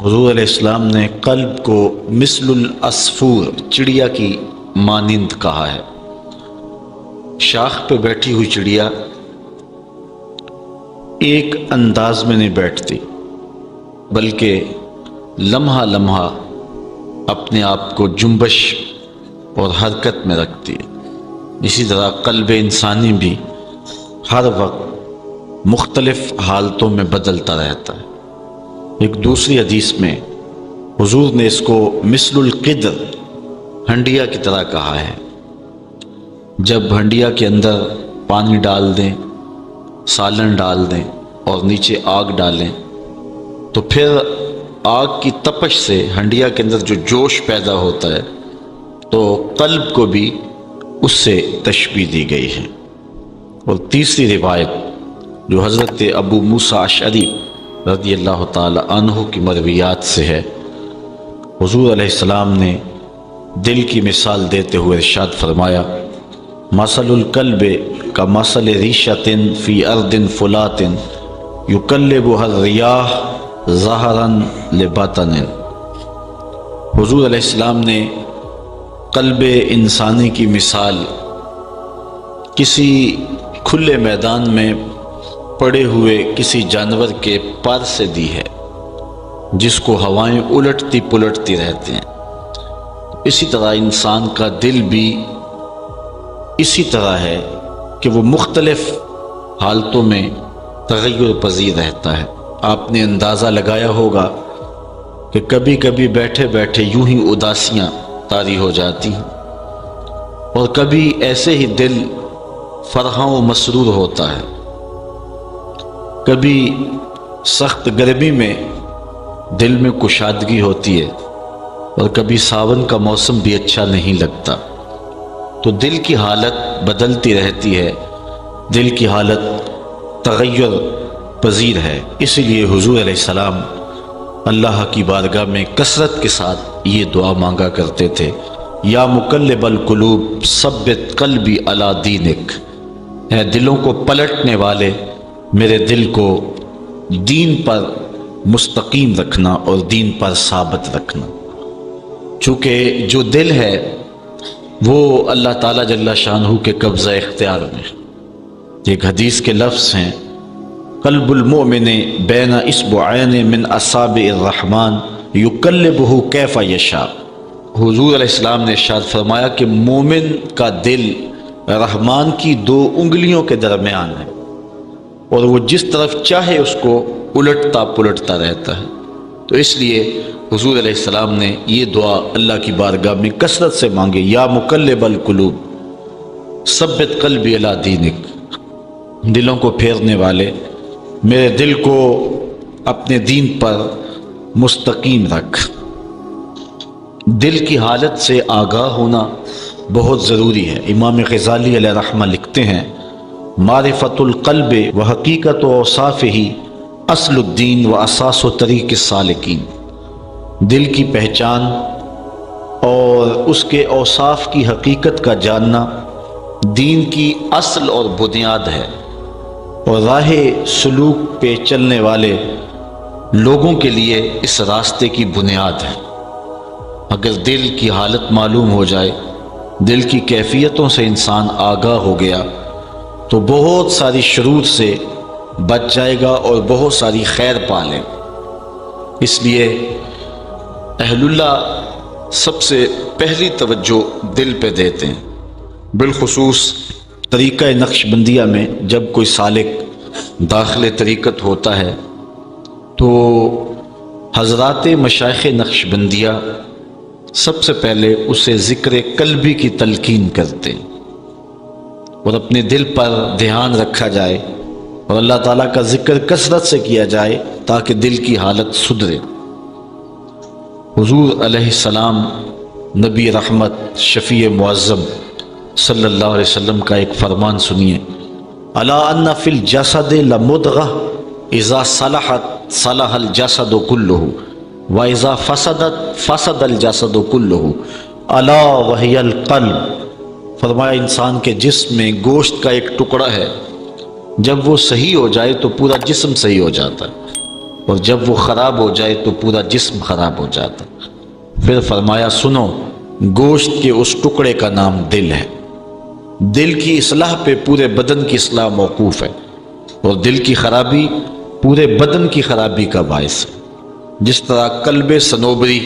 حضور علیہ السلام نے قلب کو مثل العصفور چڑیا کی مانند کہا ہے۔ شاخ پہ بیٹھی ہوئی چڑیا ایک انداز میں نہیں بیٹھتی، بلکہ لمحہ لمحہ اپنے آپ کو جنبش اور حرکت میں رکھتی ہے۔ اسی طرح قلب انسانی بھی ہر وقت مختلف حالتوں میں بدلتا رہتا ہے۔ ایک دوسری حدیث میں حضور نے اس کو مثل القدر ہنڈیا کی طرح کہا ہے۔ جب ہنڈیا کے اندر پانی ڈال دیں، سالن ڈال دیں اور نیچے آگ ڈالیں تو پھر آگ کی تپش سے ہنڈیا کے اندر جو جوش پیدا ہوتا ہے، تو قلب کو بھی اس سے تشبیہ دی گئی ہے۔ اور تیسری روایت جو حضرت ابو موسیٰ اشعری رضی اللہ تعالی عنہ کی مرویات سے ہے، حضور علیہ السلام نے دل کی مثال دیتے ہوئے ارشاد فرمایا: مثل القلب کمثل ریشۃ فی ارض فلات یقلبها الریاح ظہرا لبطن۔ حضور علیہ السلام نے قلب انسانی کی مثال کسی کھلے میدان میں پڑے ہوئے کسی جانور کے پر سے دی ہے، جس کو ہوائیں الٹتی پلٹتی رہتی ہیں۔ اسی طرح انسان کا دل بھی اسی طرح ہے کہ وہ مختلف حالتوں میں تغیر پذیر رہتا ہے۔ آپ نے اندازہ لگایا ہوگا کہ کبھی کبھی بیٹھے بیٹھے یوں ہی اداسیاں طاری ہو جاتی ہیں، اور کبھی ایسے ہی دل فرحاں و مسرور ہوتا ہے۔ کبھی سخت گرمی میں دل میں کشادگی ہوتی ہے، اور کبھی ساون کا موسم بھی اچھا نہیں لگتا۔ تو دل کی حالت بدلتی رہتی ہے، دل کی حالت تغیر پذیر ہے۔ اسی لیے حضور علیہ السلام اللہ کی بارگاہ میں کثرت کے ساتھ یہ دعا مانگا کرتے تھے: یا مقلب القلوب ثبت قلبی علی دینک، اے دلوں کو پلٹنے والے میرے دل کو دین پر مستقیم رکھنا اور دین پر ثابت رکھنا۔ چونکہ جو دل ہے وہ اللہ تعالیٰ جل شانہ کے قبضہ اختیار میں۔ ایک حدیث کے لفظ ہیں: قلب المؤمن بین اصبعین من اصابع الرحمن یقلبہ کیف یشاء۔ حضور علیہ السلام نے ارشاد فرمایا کہ مومن کا دل رحمان کی 2 انگلیوں کے درمیان ہے، اور وہ جس طرف چاہے اس کو الٹتا پلٹتا رہتا ہے۔ تو اس لیے حضور علیہ السلام نے یہ دعا اللہ کی بارگاہ میں کثرت سے مانگے: یا مقلب القلوب ثبت قلبی علی دینک، دلوں کو پھیرنے والے میرے دل کو اپنے دین پر مستقیم رکھ۔ دل کی حالت سے آگاہ ہونا بہت ضروری ہے۔ امام غزالی علیہ رحمہ لکھتے ہیں: معرفت القلب و حقیقت و اوصافہ اصل الدین و اساس و طریق السالکین۔ دل کی پہچان اور اس کے اوصاف کی حقیقت کا جاننا دین کی اصل اور بنیاد ہے، اور راہ سلوک پہ چلنے والے لوگوں کے لیے اس راستے کی بنیاد ہے۔ اگر دل کی حالت معلوم ہو جائے، دل کی کیفیتوں سے انسان آگاہ ہو گیا، تو بہت ساری شرور سے بچ جائے گا اور بہت ساری خیر پا لے۔ اس لیے اہل اللہ سب سے پہلی توجہ دل پہ دیتے ہیں۔ بالخصوص طریقہ نقش بندیہ میں جب کوئی سالک داخل طریقت ہوتا ہے تو حضرات مشائخ نقش بندیہ سب سے پہلے اسے ذکر قلبی کی تلقین کرتے ہیں، اور اپنے دل پر دھیان رکھا جائے اور اللہ تعالیٰ کا ذکر کثرت سے کیا جائے تاکہ دل کی حالت سدھرے۔ حضور علیہ السلام نبی رحمت شفیع معظم صلی اللہ علیہ وسلم کا ایک فرمان سنیے: الا ان فی الجسد لمضغہ اذا صلحت صلح الجسد کلہ واذا فسدت فسد الجسد کلہ الا وہی القلب۔ فرمایا انسان کے جسم میں گوشت کا ایک ٹکڑا ہے، جب وہ صحیح ہو جائے تو پورا جسم صحیح ہو جاتا ہے، اور جب وہ خراب ہو جائے تو پورا جسم خراب ہو جاتا۔ پھر فرمایا سنو، گوشت کے اس ٹکڑے کا نام دل ہے، دل کی اصلاح پہ پورے بدن کی اصلاح موقوف ہے، اور دل کی خرابی پورے بدن کی خرابی کا باعث ہے۔ جس طرح قلب صنوبری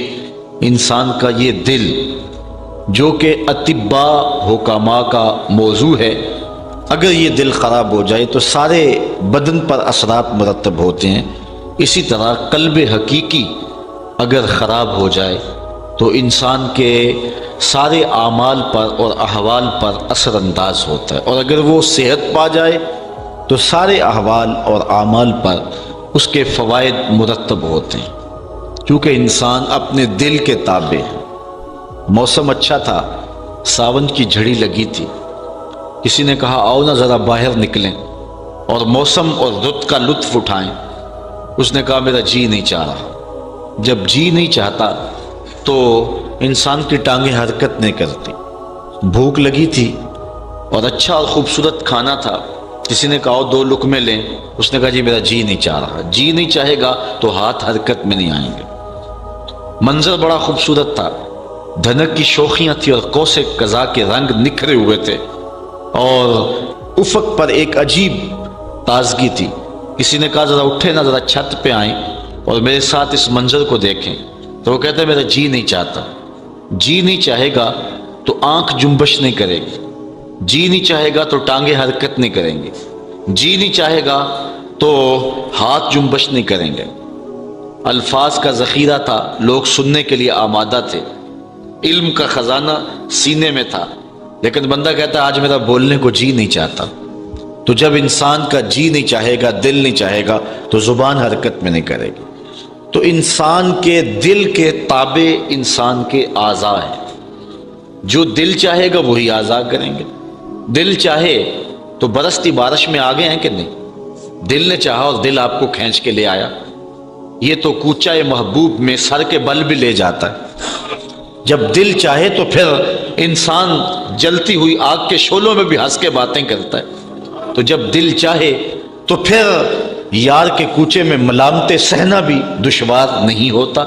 انسان کا یہ دل جو کہ اطباء حکماء کا موضوع ہے، اگر یہ دل خراب ہو جائے تو سارے بدن پر اثرات مرتب ہوتے ہیں، اسی طرح قلب حقیقی اگر خراب ہو جائے تو انسان کے سارے اعمال پر اور احوال پر اثر انداز ہوتا ہے، اور اگر وہ صحت پا جائے تو سارے احوال اور اعمال پر اس کے فوائد مرتب ہوتے ہیں، کیونکہ انسان اپنے دل کے تابع ہے۔ موسم اچھا تھا، ساون کی جھڑی لگی تھی، کسی نے کہا آؤ نا ذرا باہر نکلیں اور موسم اور رت کا لطف اٹھائیں۔ اس نے کہا میرا جی نہیں چاہ رہا۔ جب جی نہیں چاہتا تو انسان کی ٹانگیں حرکت نہیں کرتی۔ بھوک لگی تھی اور اچھا اور خوبصورت کھانا تھا، کسی نے کہا دو لقمے لیں، اس نے کہا جی میرا جی نہیں چاہ رہا۔ جی نہیں چاہے گا تو ہاتھ حرکت میں نہیں آئیں گے۔ منظر بڑا خوبصورت تھا، دھنک کی شوخیاں تھی اور قوس قزح کے رنگ نکھرے ہوئے تھے، اور افق پر ایک عجیب تازگی تھی۔ کسی نے کہا ذرا اٹھے نا، ذرا چھت پہ آئیں اور میرے ساتھ اس منظر کو دیکھیں، تو وہ کہتے ہیں میرا جی نہیں چاہتا۔ جی نہیں چاہے گا تو آنکھ جنبش نہیں کرے گی، جی نہیں چاہے گا تو ٹانگیں حرکت نہیں کریں گے، جی نہیں چاہے گا تو ہاتھ جنبش نہیں کریں گے۔ الفاظ کا ذخیرہ تھا، لوگ سننے کے لیے آمادہ تھے، علم کا خزانہ سینے میں تھا، لیکن بندہ کہتا ہے آج میرا بولنے کو جی نہیں چاہتا۔ تو جب انسان کا جی نہیں چاہے گا، دل نہیں چاہے گا، تو زبان حرکت میں نہیں کرے گی۔ تو انسان کے دل کے تابع انسان کے اعضاء ہیں، جو دل چاہے گا وہی اعضاء کریں گے۔ دل چاہے تو برستی بارش میں آگے ہیں کہ نہیں؟ دل نے چاہا اور دل آپ کو کھینچ کے لے آیا۔ یہ تو کوچہ محبوب میں سر کے بل بھی لے جاتا ہے۔ جب دل چاہے تو پھر انسان جلتی ہوئی آگ کے شعلوں میں بھی ہنس کے باتیں کرتا ہے۔ تو جب دل چاہے تو پھر یار کے کوچے میں ملامتیں سہنا بھی دشوار نہیں ہوتا۔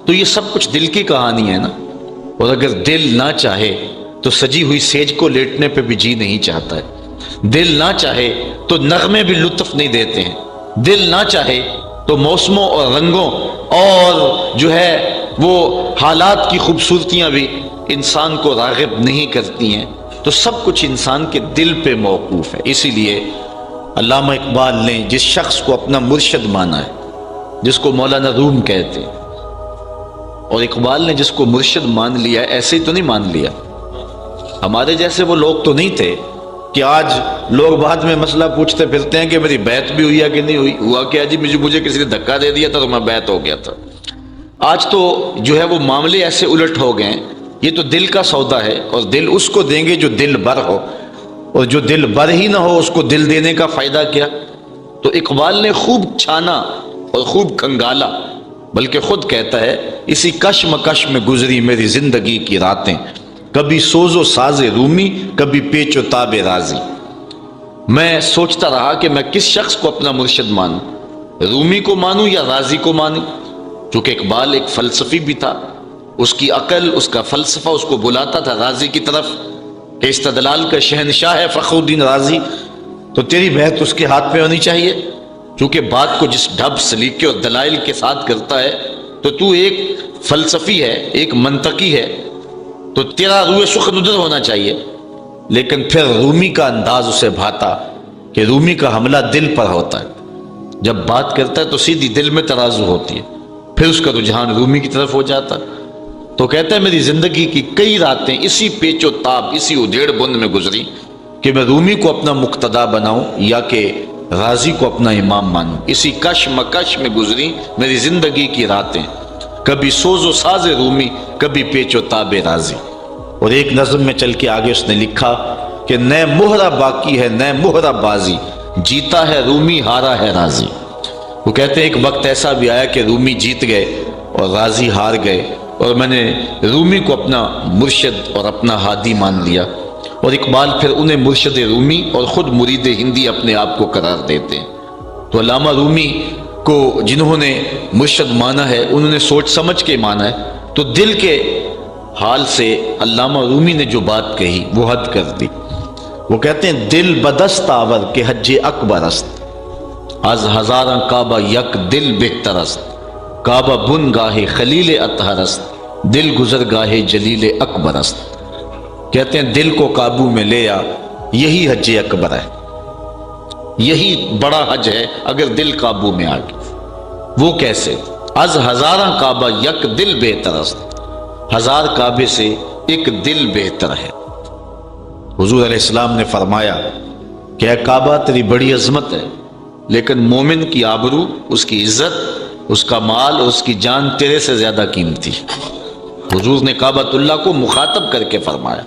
تو یہ سب کچھ دل کی کہانی ہے نا۔ اور اگر دل نہ چاہے تو سجی ہوئی سیج کو لیٹنے پہ بھی جی نہیں چاہتا ہے۔ دل نہ چاہے تو نغمے بھی لطف نہیں دیتے ہیں۔ دل نہ چاہے تو موسموں اور رنگوں اور جو ہے وہ حالات کی خوبصورتیاں بھی انسان کو راغب نہیں کرتی ہیں۔ تو سب کچھ انسان کے دل پہ موقوف ہے۔ اسی لیے علامہ اقبال نے جس شخص کو اپنا مرشد مانا ہے، جس کو مولانا روم کہتے ہیں، اور اقبال نے جس کو مرشد مان لیا، ایسے ہی تو نہیں مان لیا۔ ہمارے جیسے وہ لوگ تو نہیں تھے کہ آج لوگ بعد میں مسئلہ پوچھتے پھرتے ہیں کہ میری بیعت بھی ہوئی ہے کہ نہیں ہوئی۔ ہوا کیا جی، مجھے کسی نے دھکا دے دیا تھا تو میں بیعت ہو گیا تھا۔ آج تو جو ہے وہ معاملے ایسے الٹ ہو گئے ہیں۔ یہ تو دل کا سودا ہے، اور دل اس کو دیں گے جو دل بر ہو، اور جو دل بر ہی نہ ہو اس کو دل دینے کا فائدہ کیا؟ تو اقبال نے خوب چھانا اور خوب کھنگالا، بلکہ خود کہتا ہے اسی کشمکش میں گزری میری زندگی کی راتیں، کبھی سوز و ساز رومی، کبھی پیچ و تاب رازی۔ میں سوچتا رہا کہ میں کس شخص کو اپنا مرشد مانوں، رومی کو مانوں یا رازی کو مانوں؟ چونکہ اقبال ایک فلسفی بھی تھا، اس کی عقل، اس کا فلسفہ اس کو بلاتا تھا رازی کی طرف کہ استدلال کا شہنشاہ ہے فخر الدین رازی، تو تیری بیعت اس کے ہاتھ پہ ہونی چاہیے، چونکہ بات کو جس ڈھب سلیقے اور دلائل کے ساتھ کرتا ہے تو ایک فلسفی ہے، ایک منطقی ہے، تو تیرا روح سخن ادھر ہونا چاہیے۔ لیکن پھر رومی کا انداز اسے بھاتا کہ رومی کا حملہ دل پر ہوتا ہے، جب بات کرتا ہے تو سیدھی دل میں ترازو ہوتی ہے، پھر اس کا رجحان رومی کی طرف ہو جاتا۔ تو کہتا ہے میری زندگی کی کئی راتیں اسی پیچ و تاب، اسی ادھیڑ بند میں گزری کہ میں رومی کو اپنا مقتدا بناؤں یا کہ رازی کو اپنا امام مانوں۔ اسی کش مکش میں گزری میری زندگی کی راتیں، کبھی سوز و ساز رومی، کبھی پیچ و تاب رازی۔ اور ایک نظم میں چل کے آگے اس نے لکھا کہ نئے مہرہ باقی ہے، نئے مہرہ بازی، جیتا ہے رومی، ہارا ہے رازی۔ وہ کہتے ہیں ایک وقت ایسا بھی آیا کہ رومی جیت گئے اور رازی ہار گئے، اور میں نے رومی کو اپنا مرشد اور اپنا ہادی مان لیا۔ اور اقبال پھر انہیں مرشد رومی اور خود مرید ہندی اپنے آپ کو قرار دیتے ہیں۔ تو علامہ رومی کو جنہوں نے مرشد مانا ہے انہوں نے سوچ سمجھ کے مانا ہے، تو دل کے حال سے علامہ رومی نے جو بات کہی وہ حد کر دی۔ وہ کہتے ہیں دل بدست آور کے حج اکبر است، از ہزاراں کعبہ یک دل بہتر است، کعبہ بن گاہ خلیل اطہر است، دل گزر گاہ جلیل اکبر است۔ کہتے ہیں دل کو قابو میں لے آ، یہی حج اکبر ہے، یہی بڑا حج ہے اگر دل قابو میں آ گیا۔ وہ کیسے؟ از ہزاراں کعبہ یک دل بہتر است، ہزار کعبے سے ایک دل بہتر ہے۔ حضور علیہ السلام نے فرمایا کہ اے کعبہ تیری بڑی عظمت ہے، لیکن مومن کی آبرو، اس کی عزت، اس کا مال اور اس کی جان تیرے سے زیادہ قیمتی ہے۔ حضور نے کعبۃ اللہ کو مخاطب کر کے فرمایا،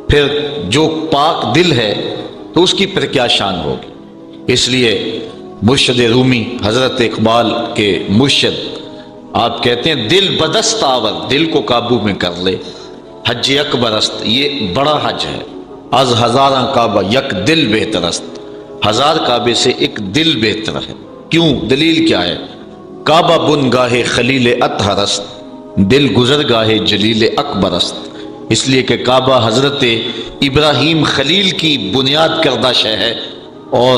پھر جو پاک دل ہے تو اس کی پھر کیا شان ہوگی۔ اس لیے مرشد رومی حضرت اقبال کے مرشد آپ کہتے ہیں دل بدست آور، دل کو قابو میں کر لے، حج اکبر است، یہ بڑا حج ہے، از ہزاراں کعبہ یک دل بہتر است، ہزار کعبے سے ایک دل بہتر ہے۔ کیوں؟ دلیل کیا ہے؟ کعبہ بن گاہ خلیل اطہر است، دل گزر گاہ جلیل اکبر است، اس لیے کہ کعبہ حضرت ابراہیم خلیل کی بنیاد کردہ شے ہے، اور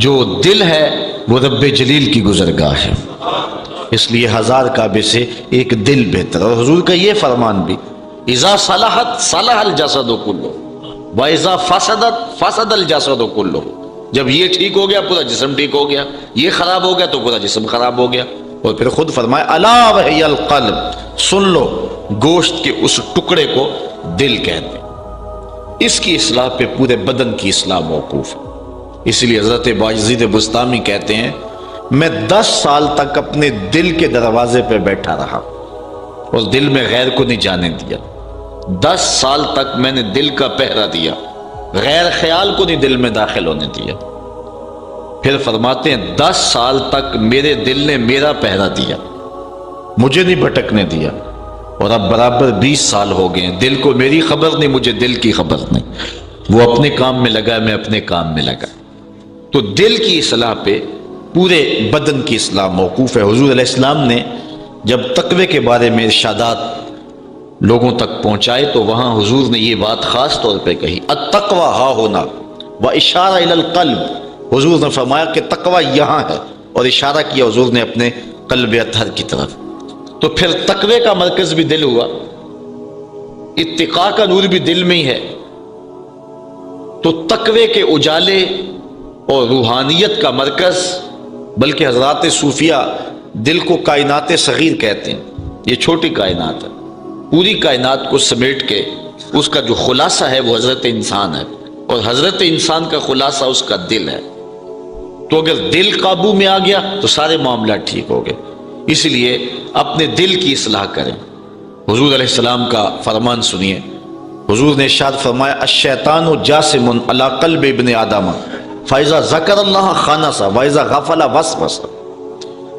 جو دل ہے وہ رب جلیل کی گزرگاہ ہے، اس لیے ہزار کعبے سے ایک دل بہتر۔ اور حضور کا یہ فرمان بھی اذا صلحت صلح الجسد کلہ واذا فسدت فسد الجسد کلہ، جب یہ ٹھیک ہو گیا پورا جسم ٹھیک ہو گیا، یہ خراب ہو گیا تو پورا جسم خراب ہو گیا۔ اور پھر خود فرمائے الا وہی القلب، سن لو گوشت کے اس ٹکڑے کو دل کہتے ہیں، اس کی اصلاح پہ پورے بدن کی اصلاح موقوف ہے۔ اسی لیے حضرت باجزید بستامی کہتے ہیں میں 10 سال تک اپنے دل کے دروازے پہ بیٹھا رہا اور دل میں غیر کو نہیں جانے دیا۔ 10 سال تک میں نے دل کا پہرا دیا، غیر خیال کو نہیں دل میں داخل ہونے دیا۔ پھر فرماتے ہیں 10 سال تک میرے دل نے میرا پہرا دیا، مجھے نہیں بھٹکنے دیا، اور اب برابر 20 سال ہو گئے ہیں، دل کو میری خبر نہیں، مجھے دل کی خبر نہیں، وہ اپنے کام میں لگا، میں اپنے کام میں لگا۔ تو دل کی اصلاح پہ پورے بدن کی اصلاح موقوف ہے۔ حضور علیہ السلام نے جب تقوی کے بارے میں ارشادات لوگوں تک پہنچائے تو وہاں حضور نے یہ بات خاص طور پہ کہی التقوی ہا ہونا و اشارہ الی القلب، حضور نے فرمایا کہ تقوی یہاں ہے، اور اشارہ کیا حضور نے اپنے قلب اطہر کی طرف۔ تو پھر تقوی کا مرکز بھی دل ہوا، اتقاء کا نور بھی دل میں ہی ہے، تو تقوی کے اجالے اور روحانیت کا مرکز، بلکہ حضرات صوفیہ دل کو کائنات صغیر کہتے ہیں، یہ چھوٹی کائنات ہے، پوری کائنات کو سمیٹ کے اس کا جو خلاصہ ہے وہ حضرت انسان ہے، اور حضرت انسان کا خلاصہ اس کا دل ہے۔ تو اگر دل قابو میں آ گیا تو سارے معاملات ٹھیک ہو گئے۔ اس لیے اپنے دل کی اصلاح کریں۔ حضور علیہ السلام کا فرمان سنیے، حضور نے ارشاد فرمایا الشیطان جاسم علی قلب ابن آدم فاذا ذکر اللہ خانسا واذا غفل وسوسہ،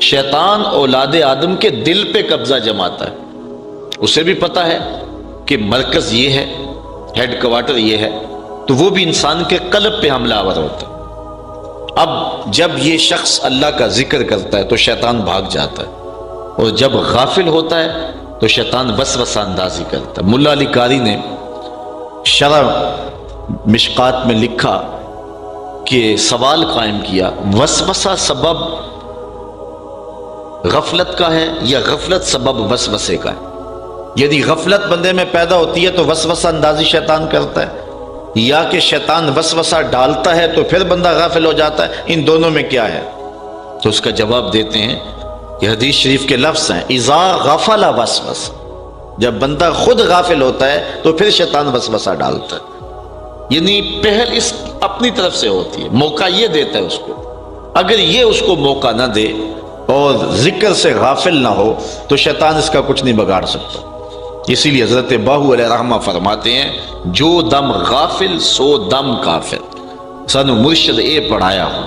شیطان اولاد آدم کے دل پہ قبضہ جماتا ہے، اسے بھی پتا ہے کہ مرکز یہ ہے، ہیڈ کوارٹر یہ ہے، تو وہ بھی انسان کے قلب پہ حملہ آور ہوتا ہے۔ اب جب یہ شخص اللہ کا ذکر کرتا ہے تو شیطان بھاگ جاتا ہے، اور جب غافل ہوتا ہے تو شیطان وسوسہ اندازی کرتا ہے۔ ملا علی قاری نے شرح مشکات میں لکھا کہ سوال قائم کیا وسوسہ سبب غفلت کا ہے یا غفلت سبب وسوسے کا ہے؟ یعنی غفلت بندے میں پیدا ہوتی ہے تو وسوسہ اندازی شیطان کرتا ہے، یا کہ شیطان وسوسہ ڈالتا ہے تو پھر بندہ غافل ہو جاتا ہے، ان دونوں میں کیا ہے؟ تو اس کا جواب دیتے ہیں کہ حدیث شریف کے لفظ ہیں اذا غفل وسوس، جب بندہ خود غافل ہوتا ہے تو پھر شیطان وسوسہ ڈالتا ہے، یعنی پہل اس اپنی طرف سے ہوتی ہے، موقع یہ دیتا ہے اس کو۔ اگر یہ اس کو موقع نہ دے اور ذکر سے غافل نہ ہو تو شیطان اس کا کچھ نہیں بگاڑ سکتا۔ اسی لیے حضرت باہو علیہ رحمہ فرماتے ہیں جو دم غافل سو دم کافر، سانو مرشد اے پڑھایا ہو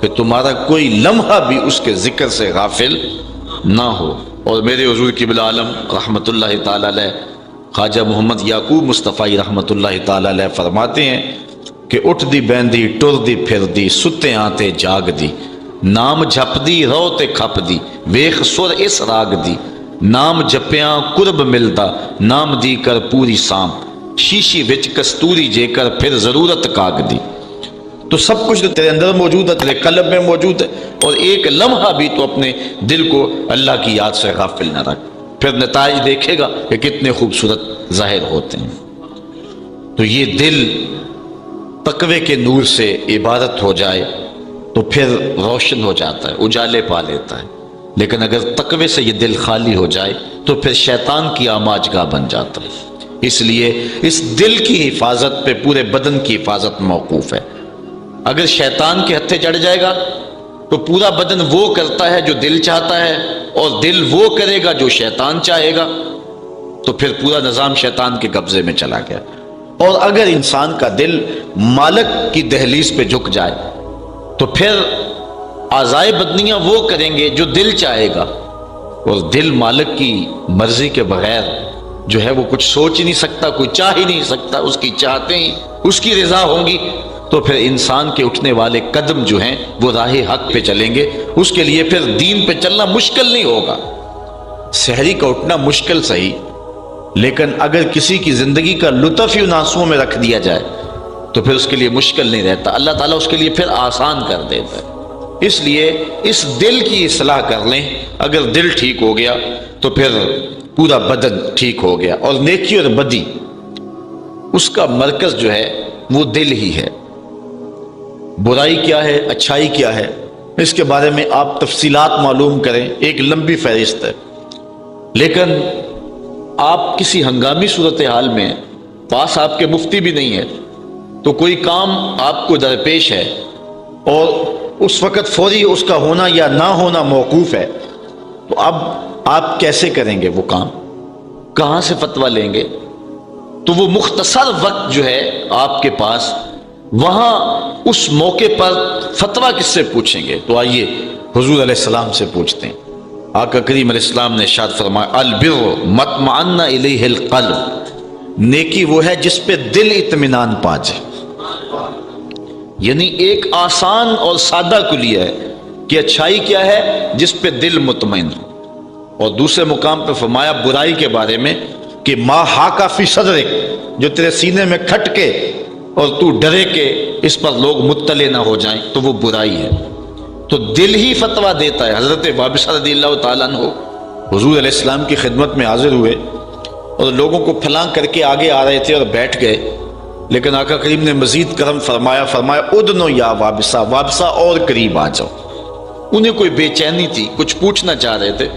کہ تمہارا کوئی لمحہ بھی اس کے ذکر سے غافل نہ ہو۔ اور میرے حضور قبلہ عالم رحمۃ اللہ تعالی علیہ خواجہ محمد یعقوب مصطفی رحمۃ اللہ تعالی علیہ فرماتے ہیں کہ اٹھ دی بیندی ٹر دی پھر دی ستے آتے جاگ دی، نام جپ دی رو تے کھپ دی ویخ سر اس راگ دی نام جپیاں قرب ملدا نام دی کر پوری سام شیشی وچ کستوری جے کر پھر ضرورت کاغ دی۔ تو سب کچھ تیرے اندر موجود ہے، تیرے قلب میں موجود ہے، اور ایک لمحہ بھی تو اپنے دل کو اللہ کی یاد سے غافل نہ رکھ، پھر نتائج دیکھے گا کہ کتنے خوبصورت ظاہر ہوتے ہیں۔ تو یہ دل تقوی کے نور سے عبادت ہو جائے تو پھر روشن ہو جاتا ہے، اجالے پا لیتا ہے، لیکن اگر تقوی سے یہ دل خالی ہو جائے تو پھر شیطان کی آماج گاہ بن جاتا ہے۔ اس لیے اس دل کی حفاظت پہ پورے بدن کی حفاظت موقوف ہے۔ اگر شیطان کے ہتھے چڑھ جائے گا تو پورا بدن وہ کرتا ہے جو دل چاہتا ہے، اور دل وہ کرے گا جو شیطان چاہے گا، تو پھر پورا نظام شیطان کے قبضے میں چلا گیا۔ اور اگر انسان کا دل مالک کی دہلیز پہ جھک جائے تو پھر اعضائے بدنیاں وہ کریں گے جو دل چاہے گا، اور دل مالک کی مرضی کے بغیر جو ہے وہ کچھ سوچ ہی نہیں سکتا، کوئی چاہ ہی نہیں سکتا، اس کی چاہتے ہی اس کی رضا ہوں گی، تو پھر انسان کے اٹھنے والے قدم جو ہیں وہ راہ حق پہ چلیں گے، اس کے لیے پھر دین پہ چلنا مشکل نہیں ہوگا۔ سحری کا اٹھنا مشکل صحیح، لیکن اگر کسی کی زندگی کا لطف ہی ان آنسوؤں میں رکھ دیا جائے تو پھر اس کے لیے مشکل نہیں رہتا، اللہ تعالیٰ اس کے لیے پھر آسان کر دیتا ہے۔ اس لیے اس دل کی اصلاح کر لیں، اگر دل ٹھیک ہو گیا تو پھر پورا بدن ٹھیک ہو گیا۔ اور نیکی اور بدی اس کا مرکز جو ہے وہ دل ہی ہے۔ برائی کیا ہے، اچھائی کیا ہے، اس کے بارے میں آپ تفصیلات معلوم کریں، ایک لمبی فہرست ہے، لیکن آپ کسی ہنگامی صورتحال میں پاس آپ کے مفتی بھی نہیں ہے، تو کوئی کام آپ کو درپیش ہے اور اس وقت فوری اس کا ہونا یا نہ ہونا موقوف ہے، تو اب آپ کیسے کریں گے وہ کام، کہاں سے فتویٰ لیں گے؟ تو وہ مختصر وقت جو ہے آپ کے پاس، وہاں اس موقع پر فتویٰ کس سے پوچھیں گے؟ تو آئیے حضور علیہ السلام سے پوچھتے ہیں۔ آقا کریم علیہ السلام نے ارشاد فرمایا البر مطمئن الیہ القلب، نیکی وہ ہے جس پہ دل اطمینان پا جائے۔ یعنی ایک آسان اور سادہ کلیہ ہے کہ اچھائی کیا ہے، جس پہ دل مطمئن ہو۔ اور دوسرے مقام پہ فرمایا برائی کے بارے میں کہ ما حاک فی صدرک، جو تیرے سینے میں کھٹ کے اور تو ڈرے کہ اس پر لوگ مطلع نہ ہو جائیں، تو وہ برائی ہے۔ تو دل ہی فتویٰ دیتا ہے۔ حضرت وابصہ رضی اللہ تعالیٰ عنہ حضور علیہ السلام کی خدمت میں حاضر ہوئے اور لوگوں کو پھلاں کر کے آگے آ رہے تھے اور بیٹھ گئے، لیکن آقا کریم نے مزید کرم فرمایا ادنو یا وابصہ، وابصہ اور قریب آ جاؤ۔ انہیں کوئی بے چینی تھی، کچھ پوچھنا چاہ رہے تھے،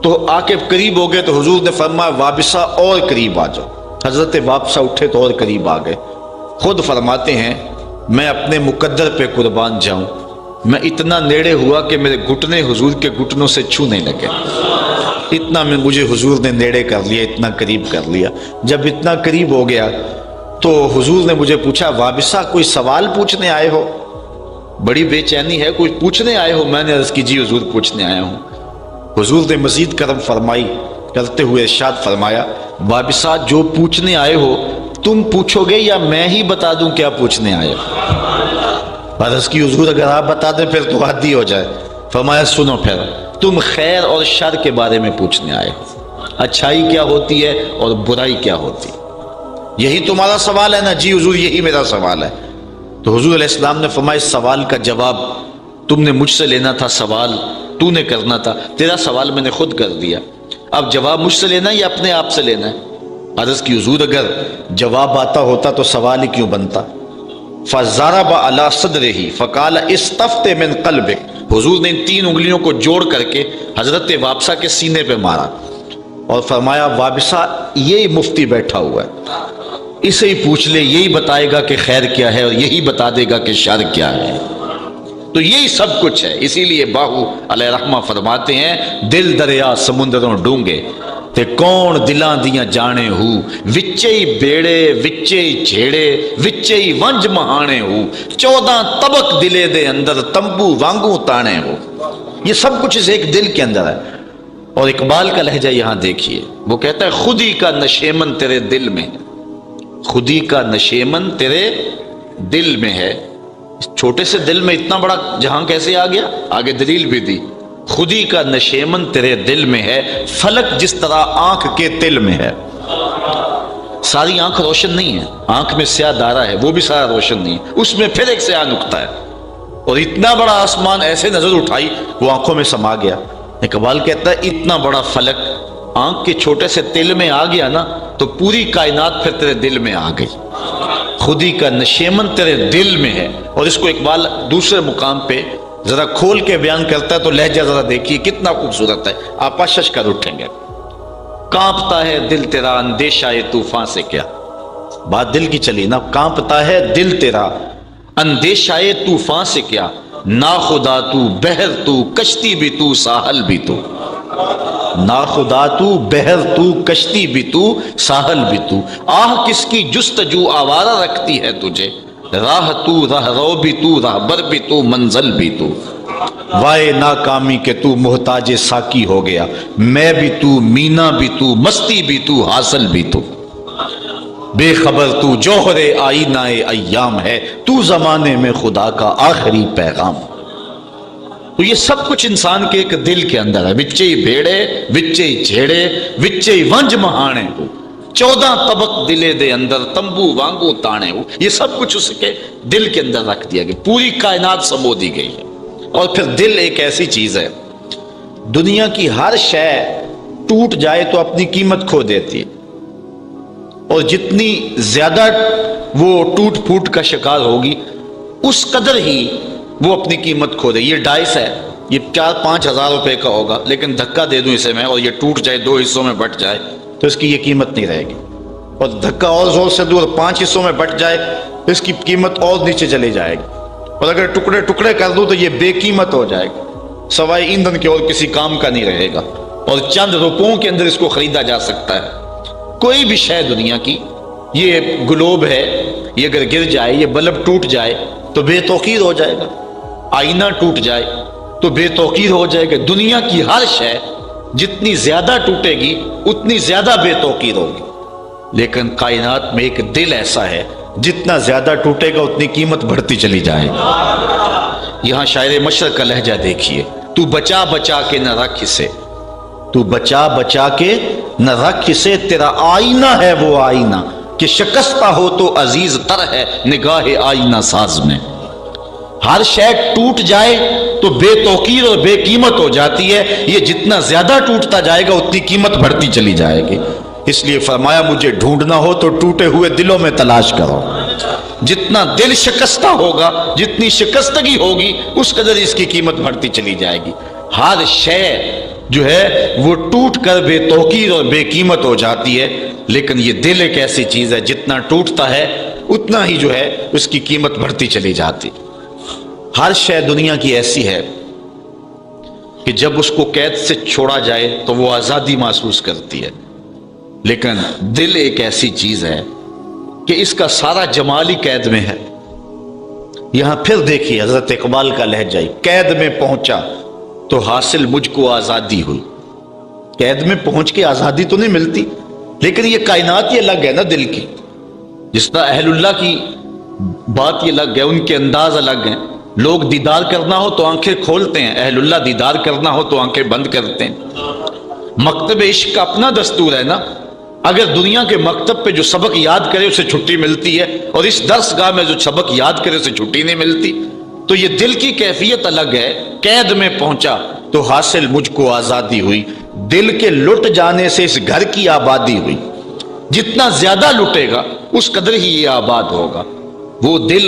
تو آ کے قریب ہو گئے تو حضور نے فرمایا وابصہ اور قریب آ جاؤ۔ حضرت وابصہ اٹھے تو اور قریب آ گئے۔ خود فرماتے ہیں میں اپنے مقدر پہ قربان جاؤں، میں اتنا نیڑے ہوا کہ میرے گھٹنے حضور کے گھٹنوں سے چھونے لگے، اتنا میں مجھے حضور نے نیڑے کر لیا، اتنا قریب کر لیا۔ جب اتنا قریب ہو گیا تو حضور نے مجھے پوچھا وابصہ کوئی سوال پوچھنے آئے ہو؟ بڑی بے چینی ہے، کوئی پوچھنے آئے ہو؟ میں نے عرض کی جی حضور پوچھنے آیا ہوں۔ حضور نے مزید کرم فرمائی کرتے ہوئے ارشاد فرمایا وابصہ جو پوچھنے آئے ہو تم پوچھو گے یا میں ہی بتا دوں کیا پوچھنے آئے ہو؟ عرض کی حضور اگر آپ بتا دیں پھر تو حدی ہو جائے۔ فرمایا سنو پھر، تم خیر اور شر کے بارے میں پوچھنے آئے ہو، اچھائی کیا ہوتی ہے اور برائی کیا ہوتی ہے، یہی تمہارا سوال ہے نا؟ جی حضور یہی میرا سوال ہے۔ تو حضور علیہ السلام نے فرمایا اس سوال کا جواب تم نے مجھ سے لینا تھا، سوال تو نے کرنا تھا، تیرا سوال میں نے خود کر دیا، اب جواب مجھ سے لینا ہے یا اپنے آپ سے لینا ہے؟ عرض کی حضور اگر جواب آتا ہوتا تو سوال ہی کیوں بنتا؟ فَضَرَبَ عَلَى صَدْرِهِ فَقَالَ اسْتَفْتِ مِنْ قَلْبِكَ، حضور نے ان تین انگلیوں کو جوڑ کر کے حضرت وابصہ کے سینے پہ مارا اور فرمایا وابصہ یہی مفتی بیٹھا ہوا ہے، اسے ہی پوچھ لے، یہی بتائے گا کہ خیر کیا ہے اور یہی بتا دے گا کہ شر کیا ہے۔ تو یہی سب کچھ ہے۔ اسی لیے باہو علیہ رحمہ فرماتے ہیں دل دریا سمندروں ڈونگے تے کون دلاں دیاں جانے ہو، وچے ہی بیڑے وچے ہی جھیڑے وچے ہی ونج مہانے ہو، 14 طبق دلے دے اندر تمبو وانگوں تانے ہو۔ یہ سب کچھ اس ایک دل کے اندر ہے۔ اور اقبال کا لہجہ یہاں دیکھیے، وہ کہتا ہے خودی کا نشیمن تیرے دل میں ہے، خودی کا نشیمن تیرے دل میں ہے، چھوٹے سے دل میں اتنا بڑا جہاں کیسے آ گیا؟ آگے دلیل بھی دی، خودی کا نشیمن تیرے دل میں ہے، فلک جس طرح آنکھ کے تل میں ہے۔ ساری آنکھ روشن نہیں ہے، آنکھ میں سیاہ دارہ ہے، وہ بھی سارا روشن نہیں ہے، اس میں پھر ایک سیاہ نقطہ ہے، اور اتنا بڑا آسمان ایسے نظر اٹھائی وہ آنکھوں میں سما گیا۔ اقبال کہتا ہے اتنا بڑا فلک آنکھ کے چھوٹے سے تل میں آ گیا نا تو پوری کائنات پھر تیرے دل میں آ گئی۔ خودی کا نشیمن تیرے دل میں ہے۔ اور اس کو اقبال دوسرے مقام پہ ذرا کھول کے بیان کرتا ہے تو لہجہ ذرا دیکھیے کتنا خوبصورت ہے، آپ آشش کر اٹھیں گے۔ کانپتا ہے دل تیرا اندیشہ طوفان سے کیا، بات دل کی چلی نا، کانپتا ہے دل تیرا اندیشہ طوفان سے کیا، نا خدا تو بحر تو کشتی بھی تو ساحل بھی تو، نا خدا تو بحر تو کشتی بھی تو ساحل بھی تو، آہ کس کی جستجو آوارہ رکھتی ہے تجھے، راہ تو راہ رو بھی تو راہبر بھی تو منزل بھی تو، وائے ناکامی کہ تو محتاج ساکی ہو گیا، میں بھی تو مینا بھی تو مستی بھی تو حاصل بھی تو، بے خبر تو جوہر آئینہ ایام ہے، تو زمانے میں خدا کا آخری پیغام۔ تو یہ سب کچھ انسان کے ایک دل کے اندر ہے، وچے ہی بھیڑے وچے ہی جھیڑے وچے ہی ونج مہانے ہو، 14 طبق دلے دے اندر تمبو وانگو تانے ہو، یہ سب کچھ اس کے دل کے اندر رکھ دیا گیا، پوری کائنات سمو دی گئی ہے۔ اور پھر دل ایک ایسی چیز ہے، دنیا کی ہر شے ٹوٹ جائے تو اپنی قیمت کھو دیتی ہے، اور جتنی زیادہ وہ ٹوٹ پھوٹ کا شکار ہوگی اس قدر ہی وہ اپنی قیمت کھو دے۔ یہ ڈائس ہے، یہ 4-5 ہزار روپے کا ہوگا، لیکن دھکا دے دوں اسے میں اور یہ ٹوٹ جائے، 2 حصوں میں بٹ جائے تو اس کی یہ قیمت نہیں رہے گی، اور دھکا اور زور سے دوں اور 5 حصوں میں بٹ جائے تو اس کی قیمت اور نیچے چلی جائے گی، اور اگر ٹکڑے ٹکڑے کر دوں تو یہ بے قیمت ہو جائے گا، سوائے ایندھن کے اور کسی کام کا نہیں رہے گا، اور چند روپوں کے اندر اس کو خریدا جا سکتا ہے۔ کوئی بھی شے دنیا کی، یہ گلوب ہے، یہ اگر گر جائے، یہ بلب ٹوٹ جائے تو بے توقیر ہو جائے گا، آئینہ ٹوٹ جائے تو بے توقیر ہو جائے گا۔ دنیا کی ہر شے جتنی زیادہ ٹوٹے گی اتنی زیادہ بے توقیر ہوگی، لیکن کائنات میں ایک دل ایسا ہے جتنا زیادہ ٹوٹے گا اتنی قیمت بڑھتی چلی جائے گی۔ یہاں شاعر مشرق کا لہجہ دیکھیے، تو بچا بچا کے نہ رکھ اسے، تو بچا بچا کے نہ رکھ اسے، تیرا آئینہ ہے وہ آئینہ کہ شکستہ ہو تو عزیز تر ہے نگاہ آئینہ ساز میں۔ ہر شے ٹوٹ جائے تو بے توقیر اور بے قیمت ہو جاتی ہے، یہ جتنا زیادہ ٹوٹتا جائے گا اتنی قیمت بڑھتی چلی جائے گی۔ اس لیے فرمایا مجھے ڈھونڈنا ہو تو ٹوٹے ہوئے دلوں میں تلاش کرو، جتنا دل شکستہ ہوگا، جتنی شکستگی ہوگی اس قدر اس کی قیمت بڑھتی چلی جائے گی۔ ہر شے جو ہے وہ ٹوٹ کر بے توقیر اور بے قیمت ہو جاتی ہے، لیکن یہ دل ایک ایسی چیز ہے جتنا ٹوٹتا ہے اتنا ہی جو ہے اس کی قیمت بڑھتی چلی جاتی۔ ہر شے دنیا کی ایسی ہے کہ جب اس کو قید سے چھوڑا جائے تو وہ آزادی محسوس کرتی ہے، لیکن دل ایک ایسی چیز ہے کہ اس کا سارا جمال ہی قید میں ہے۔ یہاں پھر دیکھیے حضرت اقبال کا لہجہ، قید میں پہنچا تو حاصل مجھ کو آزادی ہوئی۔ قید میں پہنچ کے آزادی تو نہیں ملتی، لیکن یہ کائنات یہ الگ ہے نا دل کی، جس طرح اہل اللہ کی بات یہ الگ ہے، ان کے انداز الگ ہیں۔ لوگ دیدار کرنا ہو تو آنکھیں کھولتے ہیں، اہل اللہ دیدار کرنا ہو تو آنکھیں بند کرتے ہیں۔ مکتب عشق کا اپنا دستور ہے نا، اگر دنیا کے مکتب پہ جو سبق یاد کرے اسے چھٹی ملتی ہے، اور اس درس گاہ میں جو سبق یاد کرے اسے چھٹی نہیں ملتی، تو یہ دل کی کیفیت الگ ہے۔ قید میں پہنچا تو حاصل مجھ کو آزادی ہوئی، دل کے لٹ جانے سے اس گھر کی آبادی ہوئی۔ جتنا زیادہ لٹے گا اس قدر ہی یہ آباد ہوگا۔ وہ دل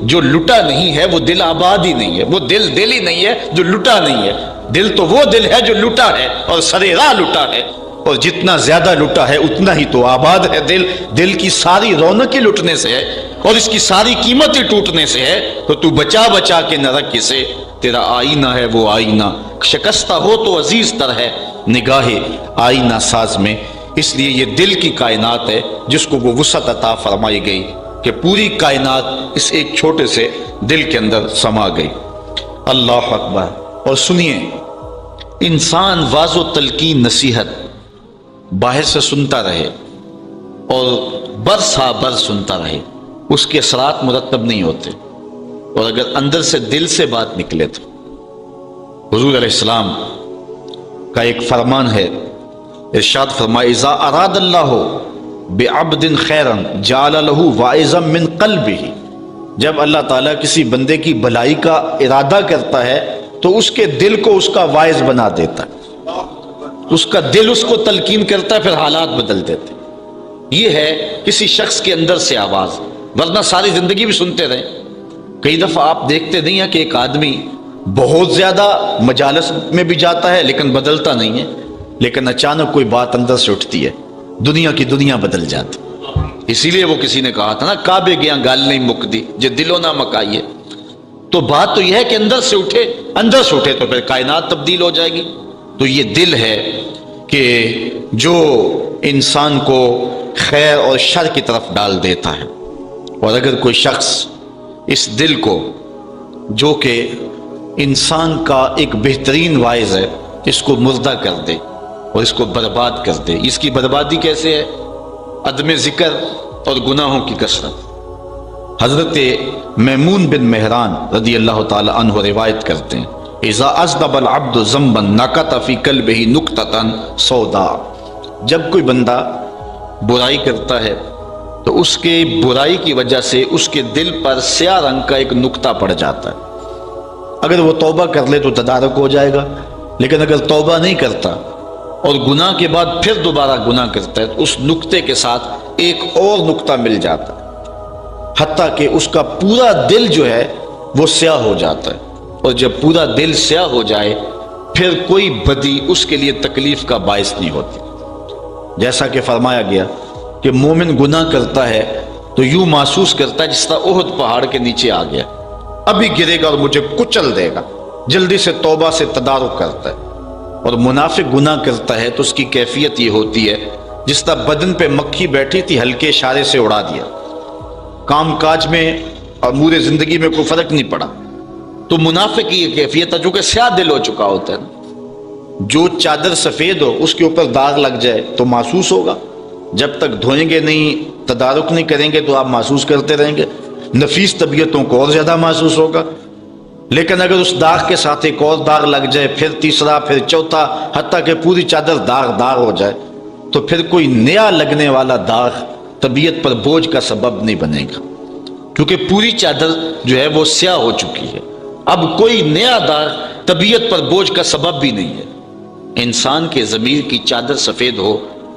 جو لٹا نہیں ہے وہ دل آباد ہی نہیں ہے، وہ دل ہی نہیں ہے جو لٹا نہیں ہے۔ دل تو وہ دل ہے جو لٹا ہے اور سرے راہ لٹا ہے، اور جتنا زیادہ لٹا ہے اتنا ہی تو آباد ہے دل۔ دل کی ساری رونق ہی لٹنے سے ہے اور اس کی ساری قیمت ہی ٹوٹنے سے ہے، تو بچا بچا کے نہ رکھ اسے، تیرا آئینہ ہے وہ آئینہ شکستہ ہو تو عزیز تر ہے نگاہ آئینہ ساز میں۔ اس لیے یہ دل کی کائنات ہے جس کو وہ وسعت عطا فرمائی گئی کہ پوری کائنات اس ایک چھوٹے سے دل کے اندر سما گئی۔ اللہ اکبر۔ اور سنیے، انسان واعظ و تلقین نصیحت باہر سے سنتا رہے اور برسا بر سنتا رہے، اس کے اثرات مرتب نہیں ہوتے، اور اگر اندر سے دل سے بات نکلے تو حضور علیہ السلام کا ایک فرمان ہے، ارشاد فرمائے اذا اراد اللہ بعبد خیرا جعل له واعظا من قلبه، جب اللہ تعالیٰ کسی بندے کی بھلائی کا ارادہ کرتا ہے تو اس کے دل کو اس کا واعظ بنا دیتا ہے، اس کا دل اس کو تلقین کرتا ہے، پھر حالات بدل دیتے۔ یہ ہے کسی شخص کے اندر سے آواز، ورنہ ساری زندگی بھی سنتے رہے۔ کئی دفعہ آپ دیکھتے نہیں ہیں کہ ایک آدمی بہت زیادہ مجالس میں بھی جاتا ہے لیکن بدلتا نہیں ہے، لیکن اچانک کوئی بات اندر سے اٹھتی ہے، دنیا کی دنیا بدل جاتی۔ اسی لیے وہ کسی نے کہا تھا نا، کعبے گیا گال نہیں مکدی جے دلوں نہ مکائیے۔ تو بات تو یہ ہے کہ اندر سے اٹھے، اندر سے اٹھے تو پھر کائنات تبدیل ہو جائے گی۔ تو یہ دل ہے کہ جو انسان کو خیر اور شر کی طرف ڈال دیتا ہے، اور اگر کوئی شخص اس دل کو، جو کہ انسان کا ایک بہترین واعظ ہے، اس کو مردہ کر دے اور اس کو برباد کر دے، اس کی بربادی کیسے ہے؟ عدم ذکر اور گناہوں کی کثرت۔ حضرت میمون بن مہران رضی اللہ تعالی عنہ روایت کرتے ہیں اذا اذنب العبد ذنبا نکت فی قلبہ نکتۃ سوداء، جب کوئی بندہ برائی کرتا ہے تو اس کے برائی کی وجہ سے اس کے دل پر سیاہ رنگ کا ایک نقطہ پڑ جاتا ہے۔ اگر وہ توبہ کر لے تو تدارک ہو جائے گا، لیکن اگر توبہ نہیں کرتا اور گناہ کے بعد پھر دوبارہ گناہ کرتا ہے تو اس نقطے کے ساتھ ایک اور نقطہ مل جاتا ہے، حتیٰ کہ اس کا پورا دل جو ہے وہ سیاہ ہو جاتا ہے۔ اور جب پورا دل سیاہ ہو جائے پھر کوئی بدی اس کے لیے تکلیف کا باعث نہیں ہوتی۔ جیسا کہ فرمایا گیا کہ مومن گناہ کرتا ہے تو یوں محسوس کرتا ہے جس طرح احد پہاڑ کے نیچے آ گیا، ابھی گرے گا اور مجھے کچل دے گا، جلدی سے توبہ سے تدارک کرتا ہے۔ اور منافق گناہ کرتا ہے تو اس کی کیفیت یہ ہوتی ہے جس طرح بدن پہ مکھی بیٹھی تھی، ہلکے اشارے سے اڑا دیا، کام کاج میں امور زندگی میں کوئی فرق نہیں پڑا۔ تو منافق کی یہ کیفیت ہے، جو کہ سیاہ دل ہو چکا ہوتا ہے۔ جو چادر سفید ہو اس کے اوپر داغ لگ جائے تو محسوس ہوگا، جب تک دھوئیں گے نہیں، تدارک نہیں کریں گے تو آپ محسوس کرتے رہیں گے، نفیس طبیعتوں کو اور زیادہ محسوس ہوگا۔ لیکن اگر اس داغ کے ساتھ ایک اور داغ لگ جائے، پھر تیسرا، پھر چوتھا، حتیٰ کہ پوری چادر داغ داغ ہو جائے، تو پھر کوئی نیا لگنے والا داغ طبیعت پر بوجھ کا سبب نہیں بنے گا، کیونکہ پوری چادر جو ہے وہ سیاہ ہو چکی ہے۔ اب کوئی نیا داغ طبیعت پر بوجھ کا سبب بھی نہیں ہے۔ انسان کے ضمیر کی چادر سفید ہو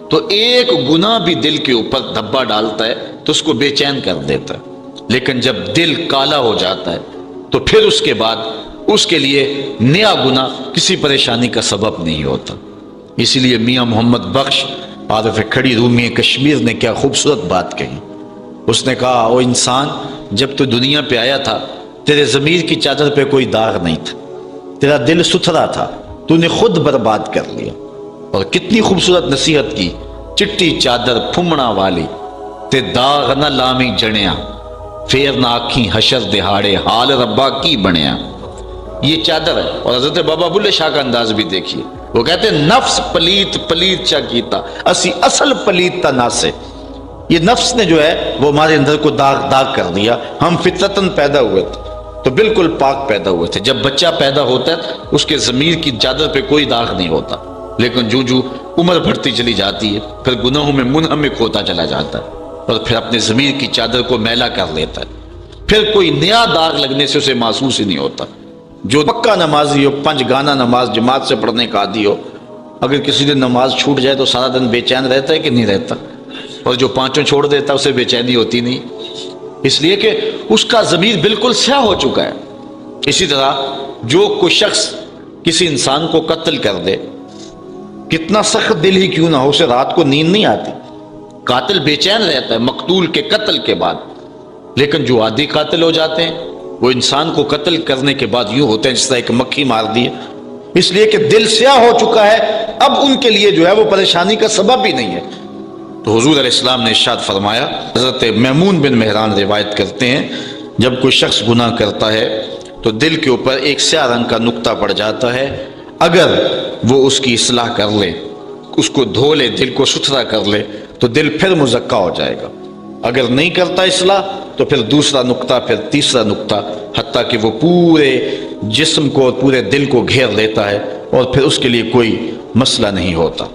تو ایک گناہ بھی دل کے اوپر دھبا ڈالتا ہے تو اس کو بے چین کر دیتا ہے، لیکن جب دل کالا ہو جاتا ہے تو پھر اس کے بعد اس کے لیے نیا گناہ کسی پریشانی کا سبب نہیں ہوتا۔ اسی لیے میاں محمد بخش عارف کھڑی رومی کشمیر نے کیا خوبصورت بات کہی۔ اس نے کہا، او انسان، جب تو دنیا پہ آیا تھا تیرے ضمیر کی چادر پہ کوئی داغ نہیں تھا، تیرا دل ستھرا تھا، تو نے خود برباد کر لیا۔ اور کتنی خوبصورت نصیحت کی، چٹی چادر پھمڑا والی تے داغ نہ لامی جڑیاں، پھر نہ آکھیں حشر دہاڑے حال ربا کی بنیا۔ یہ چادر ہے۔ اور حضرت بابا بلے شاہ کا انداز بھی دیکھیے، وہ کہتے ہیں نفس پلیت پلیت چا کیتا اسی اصل پلیت تا ناسے۔ یہ نفس نے جو ہے وہ ہمارے اندر کو داغ داغ کر دیا۔ ہم فطرتاً پیدا ہوئے تھے تو بالکل پاک پیدا ہوئے تھے۔ جب بچہ پیدا ہوتا ہے اس کے ضمیر کی چادر پہ کوئی داغ نہیں ہوتا، لیکن جو عمر بڑھتی چلی جاتی ہے پھر گناہوں میں منہمک ہوتا چلا جاتا ہے اور پھر اپنے ضمیر کی چادر کو میلا کر لیتا ہے، پھر کوئی نیا داغ لگنے سے اسے محسوس ہی نہیں ہوتا۔ جو پکا نمازی ہو، 5 گانا نماز جماعت سے پڑھنے کا عادی ہو، اگر کسی دن نماز چھوٹ جائے تو سارا دن بے چین رہتا ہے کہ نہیں رہتا؟ اور جو 5 چھوڑ دیتا ہے اسے بے چینی ہوتی نہیں، اس لیے کہ اس کا ضمیر بالکل سیاہ ہو چکا ہے۔ اسی طرح جو کوئی شخص کسی انسان کو قتل کر دے، کتنا سخت دل ہی کیوں نہ ہو، اسے رات کو نیند نہیں آتی، قاتل بے چین رہتا ہے مقتول کے قتل کے بعد۔ لیکن جو عادی قاتل ہو جاتے ہیں وہ انسان کو قتل کرنے کے بعد یوں ہوتے ہیں جس طرح ایک مکھی مار دی ہے، اس لیے کہ دل سیاہ ہو چکا ہے، اب ان کے لیے جو ہے وہ پریشانی کا سبب بھی نہیں ہے۔ تو حضور علیہ السلام نے ارشاد فرمایا، حضرت میمون بن مہران روایت کرتے ہیں، جب کوئی شخص گناہ کرتا ہے تو دل کے اوپر ایک سیاہ رنگ کا نقطہ پڑ جاتا ہے، اگر وہ اس کی اصلاح کر لے، اس کو دھو لے، دل کو ستھرا کر لے تو دل پھر مزکا ہو جائے گا۔ اگر نہیں کرتا اصلاح تو پھر دوسرا نقطہ، پھر تیسرا نقطہ، حتیٰ کہ وہ پورے جسم کو اور پورے دل کو گھیر لیتا ہے اور پھر اس کے لیے کوئی مسئلہ نہیں ہوتا۔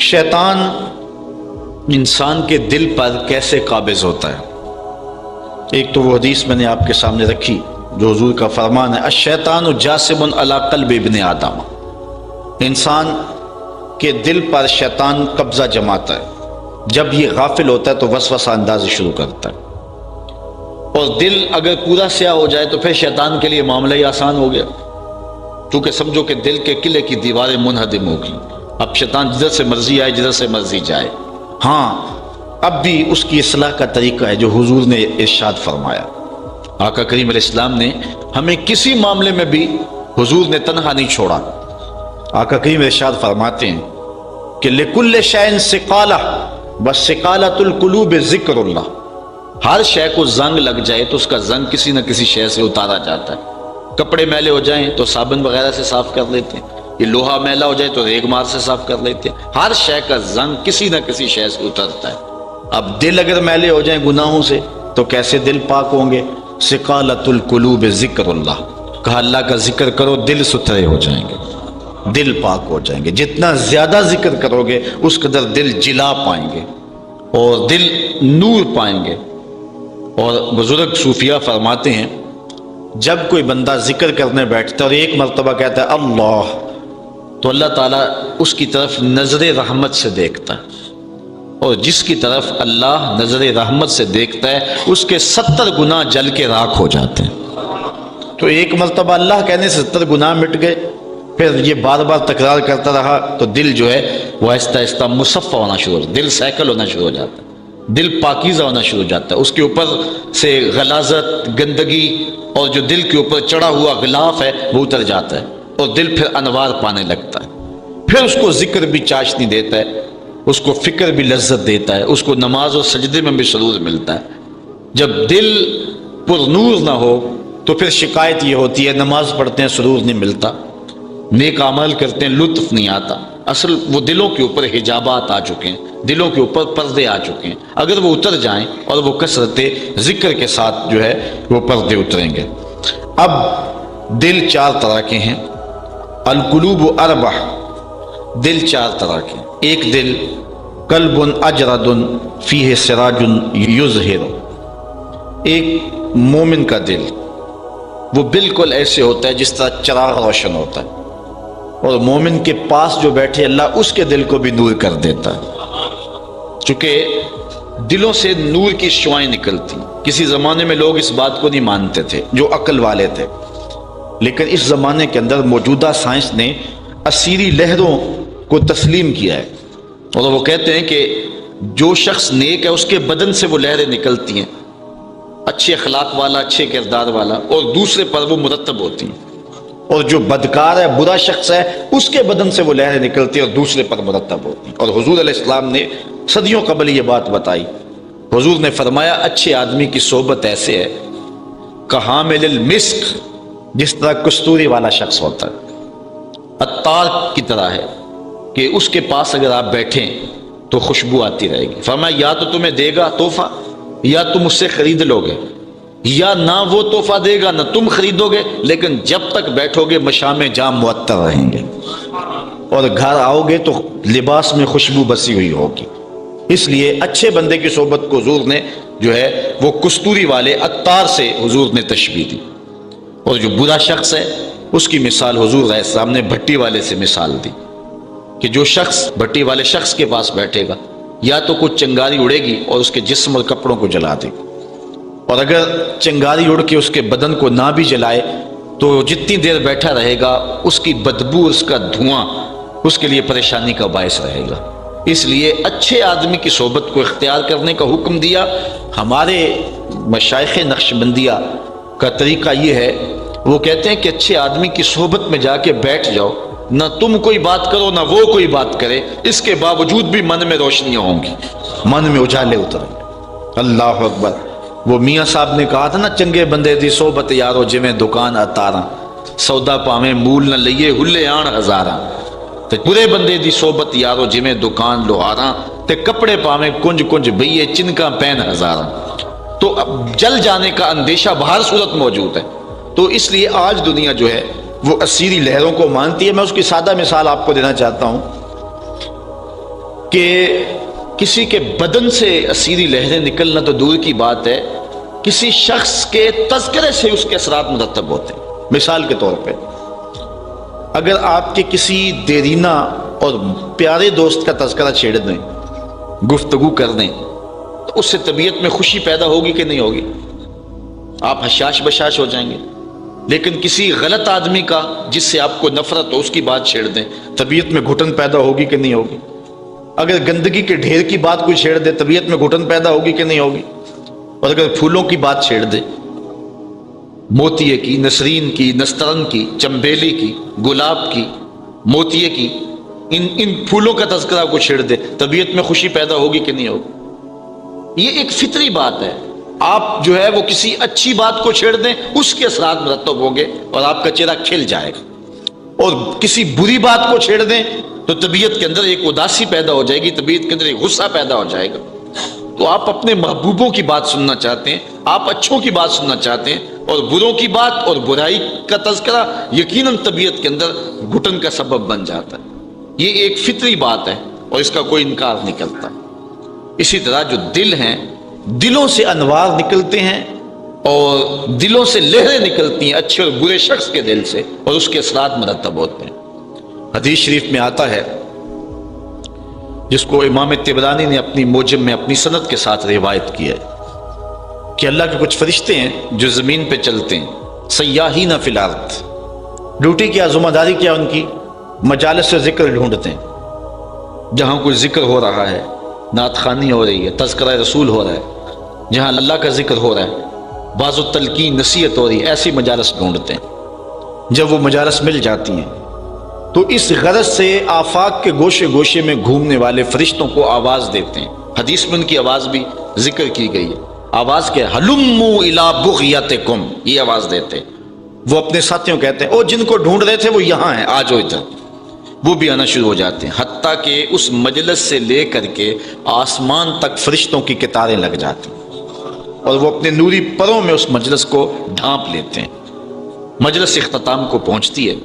شیطان انسان کے دل پر کیسے قابض ہوتا ہے؟ ایک تو وہ حدیث میں نے آپ کے سامنے رکھی جو حضور کا فرمان ہے، الشیطان جاسم علی قلب ابن آدم، انسان کے دل پر شیطان قبضہ جماتا ہے۔ جب یہ غافل ہوتا ہے تو وسوسہ اندازی شروع کرتا ہے، اور دل اگر پورا سیاہ ہو جائے تو پھر شیطان کے لیے معاملہ ہی آسان ہو گیا، کیونکہ سمجھو کہ دل کے قلعے کی دیواریں منہدم ہو گئی، اب شیطان جدھر سے مرضی آئے، جدھر سے مرضی جائے۔ ہاں، اب بھی اس کی اصلاح کا طریقہ ہے جو حضور نے ارشاد فرمایا۔ آقا کریم علیہ السلام نے ہمیں کسی معاملے میں بھی حضور نے تنہا نہیں چھوڑا۔ آقا کریم ارشاد فرماتے ہیں کہ لِكُلِّ شَيْءٍ سِقَالَةٌ وَسِقَالَةُ الْقُلُوبِ ذِكْرُ اللَّهِ، ہر شے کو زنگ لگ جائے تو اس کا زنگ کسی نہ کسی شے سے اتارا جاتا ہے۔ کپڑے میلے ہو جائیں تو صابن وغیرہ سے صاف کر لیتے ہیں، یہ لوہا میلا ہو جائے تو ریگ مار سے صاف کر لیتے ہیں، ہر شے کا زنگ کسی نہ کسی شے سے اترتا ہے۔ اب دل اگر میلے ہو جائیں گناہوں سے تو کیسے دل پاک ہوں گے؟ سقالۃ القلوب ذکر اللہ، کہا اللہ کا ذکر کرو دل ستھرے ہو جائیں گے، دل پاک ہو جائیں گے۔ جتنا زیادہ ذکر کرو گے اس قدر دل جلا پائیں گے اور دل نور پائیں گے۔ اور بزرگ صوفیہ فرماتے ہیں جب کوئی بندہ ذکر کرنے بیٹھتا ہے اور ایک مرتبہ کہتا ہے اللہ، تو اللہ تعالیٰ اس کی طرف نظر رحمت سے دیکھتا ہے، اور جس کی طرف اللہ نظر رحمت سے دیکھتا ہے اس کے 70 گناہ جل کے راکھ ہو جاتے ہیں۔ تو ایک مرتبہ اللہ کہنے سے 70 گناہ مٹ گئے، پھر یہ بار بار تکرار کرتا رہا تو دل جو ہے وہ آہستہ آہستہ مصفہ ہونا شروع ہو، دل سائیکل ہونا شروع ہو جاتا ہے، دل پاکیزہ ہونا شروع ہو جاتا ہے، اس کے اوپر سے غلاظت، گندگی اور جو دل کے اوپر چڑھا ہوا غلاف ہے وہ اتر جاتا ہے، اور دل پھر انوار پانے لگتا ہے۔ پھر اس کو ذکر بھی چاشنی دیتا ہے، اس کو فکر بھی لذت دیتا ہے، اس کو نماز اور سجدے میں بھی سرور ملتا ہے۔ جب دل پر نور نہ ہو تو پھر شکایت یہ ہوتی ہے نماز پڑھتے ہیں سرور نہیں ملتا، نیک عمل کرتے ہیں لطف نہیں آتا۔ اصل وہ دلوں کے اوپر حجابات آ چکے ہیں، دلوں کے اوپر پردے آ چکے ہیں، اگر وہ اتر جائیں اور وہ کثرت ذکر کے ساتھ جو ہے وہ پردے اتریں گے۔ اب دل 4 طرح کے ہیں، القلوب اربع، دل 4 طرح کے ہیں۔ ایک دل قلب اجرد فیہ سراج یظہر، ایک مومن کا دل وہ بالکل ایسے ہوتا ہے جس طرح چراغ روشن ہوتا ہے، اور مومن کے پاس جو بیٹھے اللہ اس کے دل کو بھی نور کر دیتا ہے۔ چونکہ دلوں سے نور کی شعائیں نکلتی، کسی زمانے میں لوگ اس بات کو نہیں مانتے تھے جو عقل والے تھے، لیکن اس زمانے کے اندر موجودہ سائنس نے اسیری لہروں کو تسلیم کیا ہے، اور وہ کہتے ہیں کہ جو شخص نیک ہے اس کے بدن سے وہ لہریں نکلتی ہیں، اچھے اخلاق والا، اچھے کردار والا، اور دوسرے پر وہ مرتب ہوتی ہیں، اور جو بدکار ہے، برا شخص ہے، اس کے بدن سے وہ لہریں نکلتی ہیں اور دوسرے پر مرتب ہوتی ہیں۔ اور حضور علیہ السلام نے صدیوں قبل یہ بات بتائی۔ حضور نے فرمایا اچھے آدمی کی صحبت ایسے ہے کحامل المسک، جس طرح کستوری والا شخص ہوتا ہے، عطار کی طرح ہے کہ اس کے پاس اگر آپ بیٹھیں تو خوشبو آتی رہے گی۔ فرمایا یا تو تمہیں دے گا تحفہ، یا تم اس سے خرید لو گے، یا نہ وہ تحفہ دے گا نہ تم خریدو گے، لیکن جب تک بیٹھو گے مشام جام معطر رہیں گے، اور گھر آؤ گے تو لباس میں خوشبو بسی ہوئی ہوگی۔ اس لیے اچھے بندے کی صحبت کو حضور نے جو ہے وہ کستوری والے عطار سے حضور نے تشبیہ دی، اور جو برا شخص ہے اس کی مثال حضور علیہ السلام نے بھٹی والے سے مثال دی، کہ جو شخص بھٹی والے شخص کے پاس بیٹھے گا یا تو کچھ چنگاری اڑے گی اور اس کے جسم اور کپڑوں کو جلا دے گی، اور اگر چنگاری اڑ کے اس کے بدن کو نہ بھی جلائے تو جتنی دیر بیٹھا رہے گا اس کی بدبو، اس کا دھواں اس کے لیے پریشانی کا باعث رہے گا۔ اس لیے اچھے آدمی کی صحبت کو اختیار کرنے کا حکم دیا۔ ہمارے مشائخ نقشبندیہ کا طریقہ یہ ہے، وہ کہتے ہیں کہ اچھے آدمی کی صحبت میں جا کے بیٹھ جاؤ، نہ تم کوئی بات کرو نہ وہ کوئی بات کرے، اس کے باوجود بھی من میں روشنیاں ہوں گی، من میں اجالے اتریں گے۔ اللہ اکبر۔ وہ میاں صاحب نے کہا تھا نا، چنگے بندے دی صحبت یارو جویں دکان اتاراں، سودا پاویں مول نہ لئیے ہلے آن ہزاراں۔ تے برے بندے دی صحبت یارو جویں دکان لوہاراں تے کپڑے پاویں کنج کنج بئیے چنکاں پین ہزاراں۔ تو اب جل جانے کا اندیشہ بہر صورت موجود ہے۔ تو اس لیے آج دنیا جو ہے وہ اسیری لہروں کو مانتی ہے۔ میں اس کی سادہ مثال آپ کو دینا چاہتا ہوں کہ کسی کے بدن سے اسیری لہریں نکلنا تو دور کی بات ہے، کسی شخص کے تذکرے سے اس کے اثرات مرتب ہوتے ہیں۔ مثال کے طور پہ اگر آپ کے کسی دیرینہ اور پیارے دوست کا تذکرہ چھیڑ دیں، گفتگو کر دیں، تو اس سے طبیعت میں خوشی پیدا ہوگی کہ نہیں ہوگی؟ آپ حشاش بشاش ہو جائیں گے۔ لیکن کسی غلط آدمی کا جس سے آپ کو نفرت ہو اس کی بات چھیڑ دیں، طبیعت میں گھٹن پیدا ہوگی کہ نہیں ہوگی؟ اگر گندگی کے ڈھیر کی بات کوئی چھیڑ دے، طبیعت میں گھٹن پیدا ہوگی کہ نہیں ہوگی؟ اور اگر پھولوں کی بات چھیڑ دے، موتیے کی، نسرین کی، نسترن کی، چمبیلی کی، گلاب کی، موتیے کی، ان پھولوں کا تذکرہ کو چھیڑ دے، طبیعت میں خوشی پیدا ہوگی کہ نہیں ہوگی؟ یہ ایک فطری بات ہے۔ آپ جو ہے وہ کسی اچھی بات کو چھیڑ دیں، اس کے اثرات مرتب ہوں گے اور آپ کا چہرہ کھل جائے گا۔ اور کسی بری بات کو چھیڑ دیں تو طبیعت کے اندر ایک اداسی پیدا ہو جائے گی، طبیعت کے اندر ایک غصہ پیدا ہو جائے گا۔ تو آپ اپنے محبوبوں کی بات سننا چاہتے ہیں، آپ اچھوں کی بات سننا چاہتے ہیں، اور بروں کی بات اور برائی کا تذکرہ یقیناً طبیعت کے اندر گھٹن کا سبب بن جاتا ہے۔ یہ ایک فطری بات ہے اور اس کا کوئی انکار نہیں کرتا۔ اسی طرح جو دل ہیں، دلوں سے انوار نکلتے ہیں اور دلوں سے لہریں نکلتی ہیں اچھے اور برے شخص کے دل سے، اور اس کے اثرات مرتب ہوتے ہیں۔ حدیث شریف میں آتا ہے، جس کو امام طبرانی نے اپنی موجم میں اپنی سند کے ساتھ روایت کی ہے، کہ اللہ کے کچھ فرشتے ہیں جو زمین پہ چلتے ہیں، سیاحین فی الارض، ڈیوٹی کیا، ذمہ داری کیا ان کی؟ مجالس سے ذکر ڈھونڈتے ہیں۔ جہاں کوئی ذکر ہو رہا ہے، نعت خوانی ہو رہی ہے، تذکرہ رسول ہو رہا ہے، جہاں اللہ کا ذکر ہو رہا ہے، بعض و تلقین نصیحت ہو رہی ہے، ایسی مجالس ڈھونڈتے ہیں۔ جب وہ مجالس مل جاتی ہیں تو اس غرض سے آفاق کے گوشے گوشے میں گھومنے والے فرشتوں کو آواز دیتے ہیں۔ حدیث میں ان کی آواز بھی ذکر کی گئی ہے۔ آواز کیا؟ ہلموا الی بغیتکم، یہ آواز دیتے ہیں۔ وہ اپنے ساتھیوں کہتے ہیں، او جن کو ڈھونڈ رہے تھے وہ یہاں ہیں، آ جاؤ ادھر۔ وہ بھی آنا شروع ہو جاتے ہیں، حتیٰ کہ اس مجلس سے لے کر کے آسمان تک فرشتوں کی قطاریں لگ جاتی ہیں، اور وہ اپنے نوری پروں میں اس مجلس کو ڈھانپ لیتے ہیں۔ مجلس اختتام کو پہنچتی ہے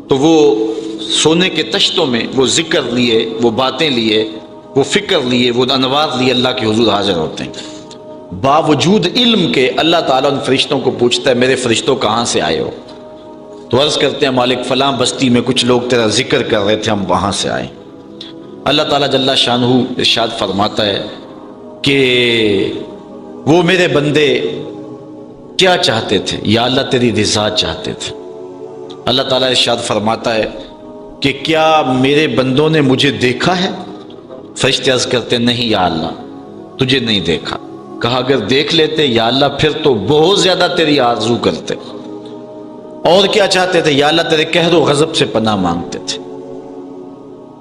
تو وہ سونے کے تشتوں میں وہ ذکر لیے، وہ باتیں لیے، وہ فکر لیے، وہ انوار لیے اللہ کے حضور حاضر ہوتے ہیں۔ باوجود علم کے اللہ تعالیٰ ان فرشتوں کو پوچھتا ہے، میرے فرشتوں کہاں سے آئے ہو؟ تو عرض کرتے ہیں، مالک فلاں بستی میں کچھ لوگ تیرا ذکر کر رہے تھے، ہم وہاں سے آئے۔ اللہ تعالیٰ جل شانہ ارشاد فرماتا ہے کہ وہ میرے بندے کیا چاہتے تھے؟ یا اللہ تیری رضا چاہتے تھے۔ اللہ تعالیٰ ارشاد فرماتا ہے کہ کیا میرے بندوں نے مجھے دیکھا ہے؟ فرشتے عرض کرتے ہیں، نہیں یا اللہ، تجھے نہیں دیکھا۔ کہا اگر دیکھ لیتے یا اللہ پھر تو بہت زیادہ تیری آرزو کرتے۔ اور کیا چاہتے تھے؟ یا اللہ تیرے قہر و غضب سے پناہ مانگتے تھے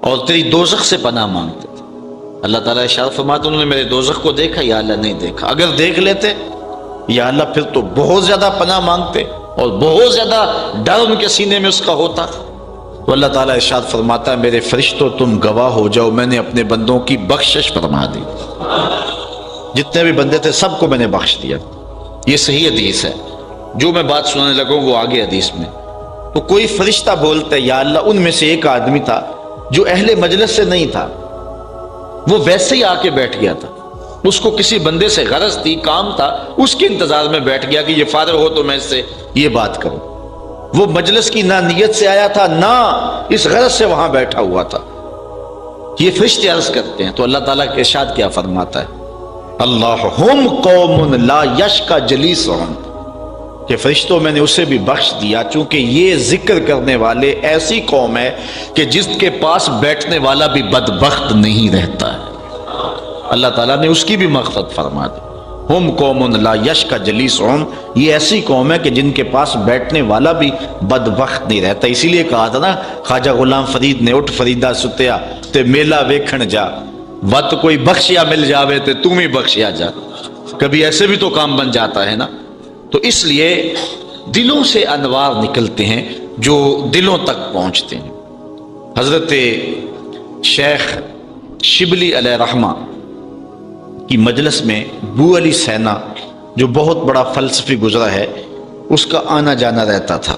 اور تیری دوزخ سے پناہ مانگتے تھے۔ اللہ تعالیٰ ارشاد فرماتے انہوں نے میرے دوزخ کو دیکھا؟ یا اللہ نہیں دیکھا۔ اگر دیکھ لیتے یا اللہ پھر تو بہت زیادہ پناہ مانگتے اور بہت زیادہ ڈر ان کے سینے میں اس کا ہوتا۔ تو اللہ تعالیٰ ارشاد فرماتا ہے، میرے فرشتوں تم گواہ ہو جاؤ، میں نے اپنے بندوں کی بخشش فرما دی۔ جتنے بھی بندے تھے سب کو میں نے بخش دیا۔ یہ صحیح حدیث ہے، جو میں بات سنانے لگا وہ آگے حدیث میں۔ تو کوئی فرشتہ بولتا ہے یا اللہ، ان میں سے ایک آدمی تھا جو اہل مجلس سے نہیں تھا، وہ ویسے ہی آ کے بیٹھ گیا تھا، اس کو کسی بندے سے غرض تھی، کام تھا، اس کے انتظار میں بیٹھ گیا کہ یہ فارغ ہو تو میں اس سے یہ بات کروں۔ وہ مجلس کی نہ نیت سے آیا تھا، نہ اس غرض سے وہاں بیٹھا ہوا تھا۔ یہ فرشتے عرض کرتے ہیں تو اللہ تعالیٰ کے ارشاد کیا فرماتا ہے؟ اللہ ہم قوم لا یشقی جلیسہم، کہ فرشتوں میں نے اسے بھی بخش دیا چونکہ یہ ذکر کرنے والے ایسی قوم ہے کہ جس کے پاس بیٹھنے والا بھی بدبخت نہیں رہتا ہے۔ اللہ تعالیٰ نے اس کی بھی مغفرت فرما دی۔ ہم قوم لا یشقی جلیسہم، یہ ایسی قوم ہے کہ جن کے پاس بیٹھنے والا بھی بدبخت نہیں رہتا۔ اسی لیے کہا تھا نا خواجہ غلام فرید نے، اٹھ فریدا ستیا تے میلہ ویکھن جا، وت کوئی بخشیا مل جاوے تے تم ہی بخشیا جا۔ کبھی ایسے بھی تو کام بن جاتا ہے نا۔ تو اس لیے دلوں سے انوار نکلتے ہیں جو دلوں تک پہنچتے ہیں۔ حضرت شیخ شبلی علیہ رحمہ کی مجلس میں بو علی سینا جو بہت بڑا فلسفی گزرا ہے، اس کا آنا جانا رہتا تھا۔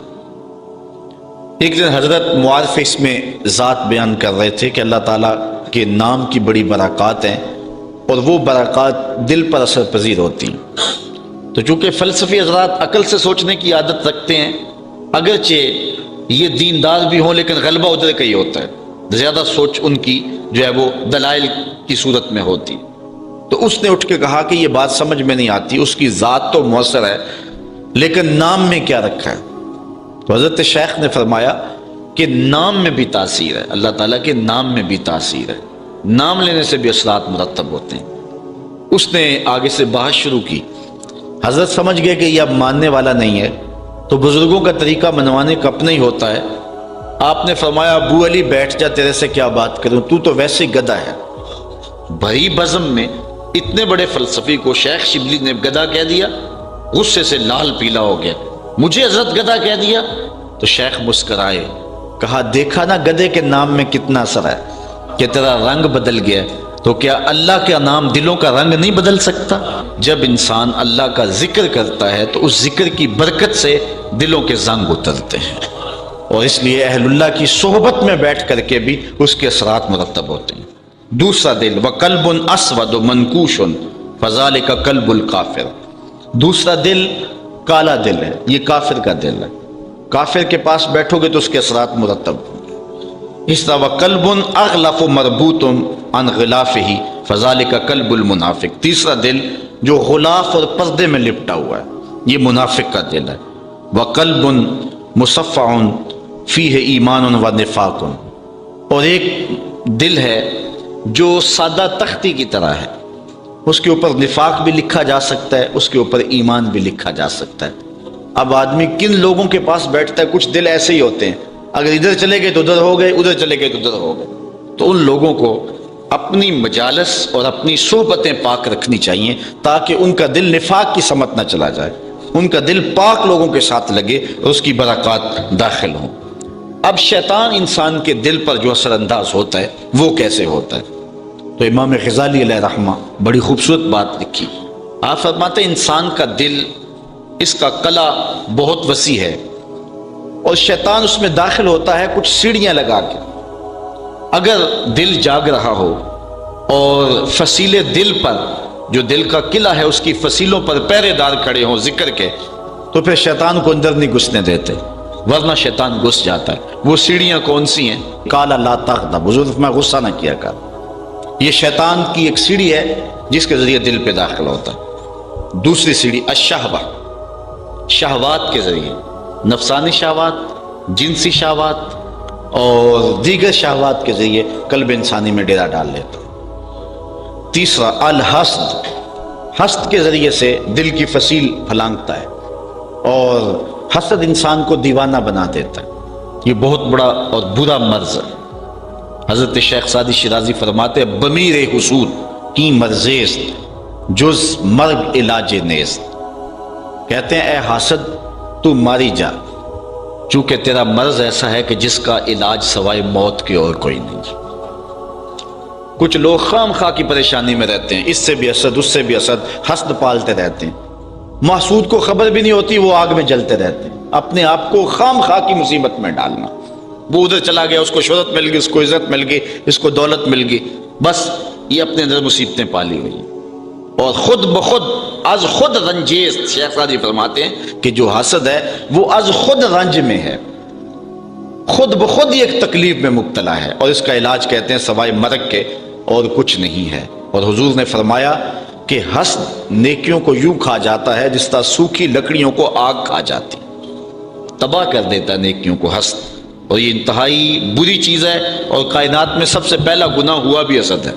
ایک دن حضرت معارف اس میں ذات بیان کر رہے تھے کہ اللہ تعالیٰ کے نام کی بڑی برکات ہیں اور وہ برکات دل پر اثر پذیر ہوتی ہیں۔ تو چونکہ فلسفی حضرات عقل سے سوچنے کی عادت رکھتے ہیں، اگرچہ یہ دیندار بھی ہوں لیکن غلبہ ادھر کا ہی ہوتا ہے، زیادہ سوچ ان کی جو ہے وہ دلائل کی صورت میں ہوتی۔ تو اس نے اٹھ کے کہا کہ یہ بات سمجھ میں نہیں آتی، اس کی ذات تو مؤثر ہے لیکن نام میں کیا رکھا ہے؟ تو حضرت شیخ نے فرمایا کہ نام میں بھی تاثیر ہے، اللہ تعالیٰ کے نام میں بھی تاثیر ہے، نام لینے سے بھی اثرات مرتب ہوتے ہیں۔ اس نے آگے سے بحث شروع کی، حضرت سمجھ گئے کہ یہ اب ماننے والا نہیں ہے، تو بزرگوں کا طریقہ منوانے کا اپنا ہی ہوتا ہے۔ آپ نے فرمایا ابو علی بیٹھ جا، تیرے سے کیا بات کروں، تو ویسے ہی گدھا ہے۔ بھری بزم میں اتنے بڑے فلسفی کو شیخ شبلی نے گدھا کہہ دیا، غصے سے لال پیلا ہو گیا، مجھے حضرت گدھا کہہ دیا۔ تو شیخ مسکرائے، کہا دیکھا نا گدھے کے نام میں کتنا اثر ہے کہ تیرا رنگ بدل گیا، تو کیا اللہ کا نام دلوں کا رنگ نہیں بدل سکتا؟ جب انسان اللہ کا ذکر کرتا ہے تو اس ذکر کی برکت سے دلوں کے زنگ اترتے ہیں، اور اس لیے اہل اللہ کی صحبت میں بیٹھ کر کے بھی اس کے اثرات مرتب ہوتے ہیں۔ دوسرا دل، وَقَلْبٌ أَسْوَدُ مَنْكُوشٌ فَذَلِكَ قَلْبُ الْكَافِرِ، دوسرا دل کالا دل ہے، یہ کافر کا دل ہے، کافر کے پاس بیٹھو گے تو اس کے اثرات مرتب ہوں۔ اس طرح وَقَلْبٌ أَغْلَفُ مَرْبُوطٌ عَنْ غِلَافِهِ فَذَلِكَ قَلْبُ الْمُنَافِقِ، تیسرا دل جو غلاف اور پردے میں لپٹا ہوا ہے، یہ منافق کا دل ہے۔ وَقَلْبٌ مُصَفَّعٌ فِيهِ إِيمَانٌ وَنِفَاقٌ، اور ایک دل ہے جو سادہ تختی کی طرح ہے، اس کے اوپر نفاق بھی لکھا جا سکتا ہے، اس کے اوپر ایمان بھی لکھا جا سکتا ہے۔ اب آدمی کن لوگوں کے پاس بیٹھتا ہے، کچھ دل ایسے ہی ہوتے ہیں، اگر ادھر چلے گئے تو ادھر ہو گئے، ادھر چلے گئے تو ادھر ہو گئے۔ تو ان لوگوں کو اپنی مجالس اور اپنی صحبتیں پاک رکھنی چاہیے تاکہ ان کا دل نفاق کی سمت نہ چلا جائے، ان کا دل پاک لوگوں کے ساتھ لگے اور اس کی برکات داخل ہوں۔ اب شیطان انسان کے دل پر جو اثر انداز ہوتا ہے وہ کیسے ہوتا ہے؟ تو امام غزالی علیہ رحمہ بڑی خوبصورت بات لکھی، آپ فرماتے ہیں انسان کا دل، اس کا قلعہ بہت وسیع ہے اور شیطان اس میں داخل ہوتا ہے کچھ سیڑھیاں لگا کے۔ اگر دل جاگ رہا ہو اور فصیلے دل پر، جو دل کا قلعہ ہے اس کی فصیلوں پر پہرے دار کھڑے ہوں ذکر کے، تو پھر شیطان کو اندر نہیں گھسنے دیتے، ورنہ شیطان گھس جاتا ہے۔ وہ سیڑھیاں کون سی ہیں؟ قال لا تغضب، حضور میں غصہ نہ کیا کر، یہ شیطان کی ایک سیڑھی ہے جس کے ذریعے دل پہ داخل ہوتا ہے۔ دوسری سیڑھی الشہوہ، شہوات کے ذریعے، نفسانی شہوات، جنسی شہوات اور دیگر شہوات کے ذریعے قلب انسانی میں ڈیرا ڈال لیتا ہے۔ تیسرا الحسد، حسد کے ذریعے سے دل کی فصیل پھلانگتا ہے اور حسد انسان کو دیوانہ بنا دیتا ہے، یہ بہت بڑا اور برا مرض ہے۔ حضرت شیخ سعدی شیرازی فرماتے ہیں بمیر حسود کی مرزیست جز مرگ علاج نیست، کہتے ہیں اے حاسد تو ماری جا، چونکہ تیرا مرض ایسا ہے کہ جس کا علاج سوائے موت کے اور کوئی نہیں۔ کچھ لوگ خام خواہ کی پریشانی میں رہتے ہیں، اس سے بھی حسد، اس سے بھی حسد، حسد پالتے رہتے ہیں، محسود کو خبر بھی نہیں ہوتی، وہ آگ میں جلتے رہتے ہیں، اپنے آپ کو خام خواہ کی مصیبت میں ڈالنا۔ وہ ادھر چلا گیا، اس کو شہرت مل گئی، اس کو عزت مل گئی، اس کو دولت مل گئی، بس یہ اپنے اندر مصیبتیں پالی ہوئی ہیں، اور خود بخود از خود رنجیز، شیخ سعدی فرماتے ہیں کہ جو حسد ہے وہ از خود رنج میں ہے، خود بخود ہی ایک تکلیف میں مبتلا ہے، اور اس کا علاج کہتے ہیں سوائے مرگ کے اور کچھ نہیں ہے۔ اور حضور نے فرمایا کہ حسد نیکیوں کو یوں کھا جاتا ہے جس طرح سوکھی لکڑیوں کو آگ کھا جاتی، تباہ کر دیتا ہے نیکیوں کو حسد، اور یہ انتہائی بری چیز ہے، اور کائنات میں سب سے پہلا گناہ ہوا بھی حسد ہے۔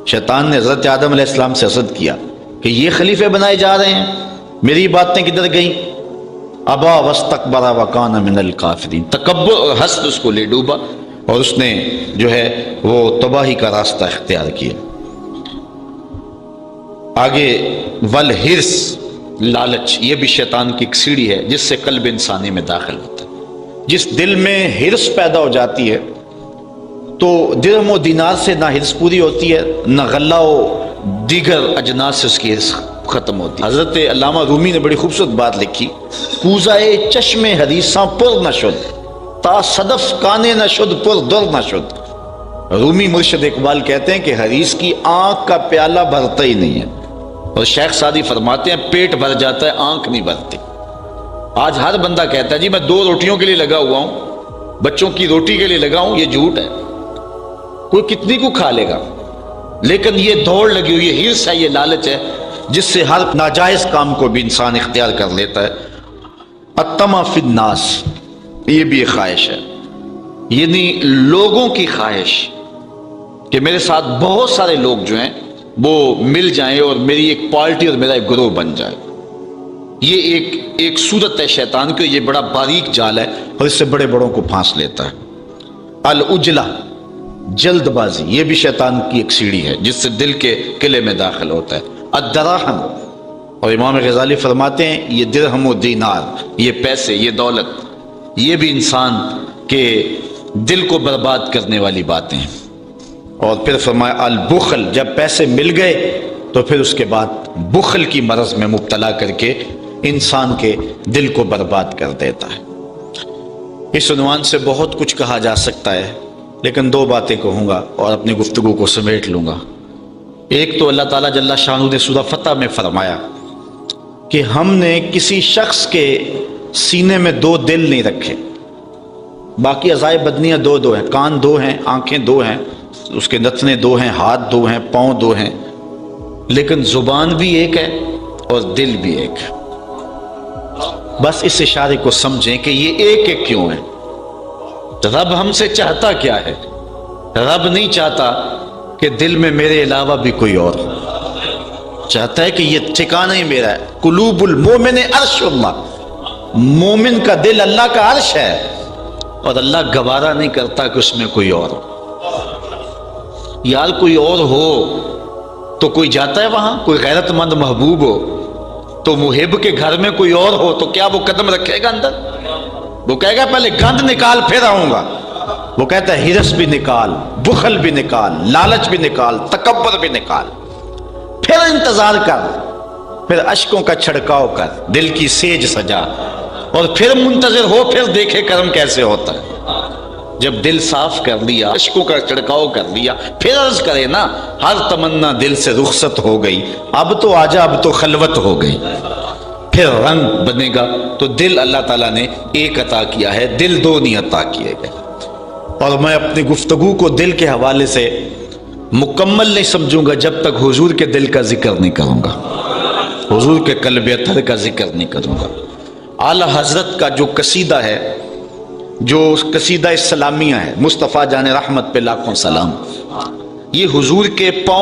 شیطان نے حضرت آدم علیہ السلام سے حسد کیا کہ یہ خلیفے بنائے جا رہے ہیں، میری باتیں کدھر گئیں؟ ابا واستکبر وکان من الکافرین، تکبر اور حسد اس کو لے ڈوبا اور اس نے جو ہے وہ تباہی کا راستہ اختیار کیا۔ آگے والحرص، لالچ، یہ بھی شیطان کی ایک سیڑھی ہے جس سے قلب انسانی میں داخل ہوتا ہے۔ جس دل میں حرص پیدا ہو جاتی ہے تو درہم و دینار سے نہ حرص پوری ہوتی ہے، نہ غلہ و دیگر اجناس سے اس کی حرص ختم ہوتی ہے۔ حضرت علامہ رومی نے بڑی خوبصورت بات لکھی، کوزائے چشم حدیثاں پر نہ شد، تا صدف کانے نہ شد پر در نہ شد۔ رومی مرشد اقبال کہتے ہیں کہ حدیث کی آنکھ کا پیالہ بھرتا ہی نہیں ہے، اور شیخ سعدی فرماتے ہیں پیٹ بھر جاتا ہے آنکھ نہیں بھرتی۔ آج ہر بندہ کہتا ہے جی میں 2 روٹیوں کے لیے لگا ہوا ہوں، بچوں کی روٹی کے لیے لگا ہوں، یہ جھوٹ ہے۔ کوئی کتنی کو کھا لے گا، لیکن یہ دوڑ لگی ہوئی، یہ حرص ہے، یہ لالچ ہے، جس سے ہر ناجائز کام کو بھی انسان اختیار کر لیتا ہے۔ الطمع فی الناس، یہ بھی ایک خواہش ہے، یعنی لوگوں کی خواہش کہ میرے ساتھ بہت سارے لوگ جو ہیں وہ مل جائیں اور میری ایک پارٹی اور میرا ایک گروہ بن جائے۔ یہ ایک صورت ہے شیطان کی، یہ بڑا باریک جال ہے اور اس سے بڑے بڑوں کو پھانس لیتا ہے۔ العجلہ، جلد بازی، یہ بھی شیطان کی ایک سیڑھی ہے جس سے دل کے قلعے میں داخل ہوتا ہے۔ الدراہم، اور امام غزالی فرماتے ہیں یہ درہم و دینار، یہ پیسے، یہ دولت، یہ بھی انسان کے دل کو برباد کرنے والی باتیں ہیں۔ اور پھر فرمایا البخل، جب پیسے مل گئے تو پھر اس کے بعد بخل کی مرض میں مبتلا کر کے انسان کے دل کو برباد کر دیتا ہے۔ اس عنوان سے بہت کچھ کہا جا سکتا ہے، لیکن 2 باتیں کہوں گا اور اپنی گفتگو کو سمیٹ لوں گا۔ ایک تو اللہ تعالیٰ جل شانہ نے سورہ فتح میں فرمایا کہ ہم نے کسی شخص کے سینے میں 2 دل نہیں رکھے، باقی اعضائے بدنیاں 2 ہیں، کان 2 ہیں، آنکھیں 2 ہیں، اس کے نتنے 2 ہیں، ہاتھ 2 ہیں، پاؤں 2 ہیں، لیکن زبان بھی ایک ہے اور دل بھی ایک ہے۔ بس اس اشارے کو سمجھیں کہ یہ ایک کیوں ہے۔ رب ہم سے چاہتا کیا ہے؟ رب نہیں چاہتا کہ دل میں میرے علاوہ بھی کوئی اور ہو، چاہتا ہے کہ یہ ٹھکانہ ہی میرا ہے۔ قلوب المومن عرش اللہ، مومن کا دل اللہ کا عرش ہے، اور اللہ گوارا نہیں کرتا کہ اس میں کوئی اور ہو۔ یار کوئی اور ہو تو کوئی جاتا ہے وہاں؟ کوئی غیرت مند محبوب ہو تو محب کے گھر میں کوئی اور ہو تو کیا وہ قدم رکھے گا اندر؟ وہ کہے گا پہلے گند نکال پھر آؤں گا۔ وہ کہتا ہے حرص بھی نکال، بخل بھی نکال، لالچ بھی نکال، تکبر بھی نکال، پھر انتظار کر، پھر اشکوں کا چھڑکاؤ کر، دل کی سیج سجا، اور پھر منتظر ہو، پھر دیکھے کرم کیسے ہوتا ہے۔ جب دل صاف کر لیا، اشکوں کا چھڑکاؤ کر لیا، پھر عرض کرے نا ہر تمنا دل سے رخصت ہو گئی، اب تو آجا، اب تو خلوت ہو گئی، پھر رنگ بنے گا۔ تو دل اللہ تعالیٰ نے ایک عطا کیا ہے، دل 2 نہیں عطا کیے گئے۔ اور میں اپنی گفتگو کو دل کے حوالے سے مکمل نہیں سمجھوں گا جب تک حضور کے دل کا ذکر نہیں کروں گا، حضور کے قلب اطہر کا ذکر نہیں کروں گا۔ اعلیٰ حضرت کا جو قصیدہ ہے، جو قصیدہ اسلامیہ ہے، مصطفیٰ جان رحمت پہ لاکھوں سلام، یہ حضور کے پاؤں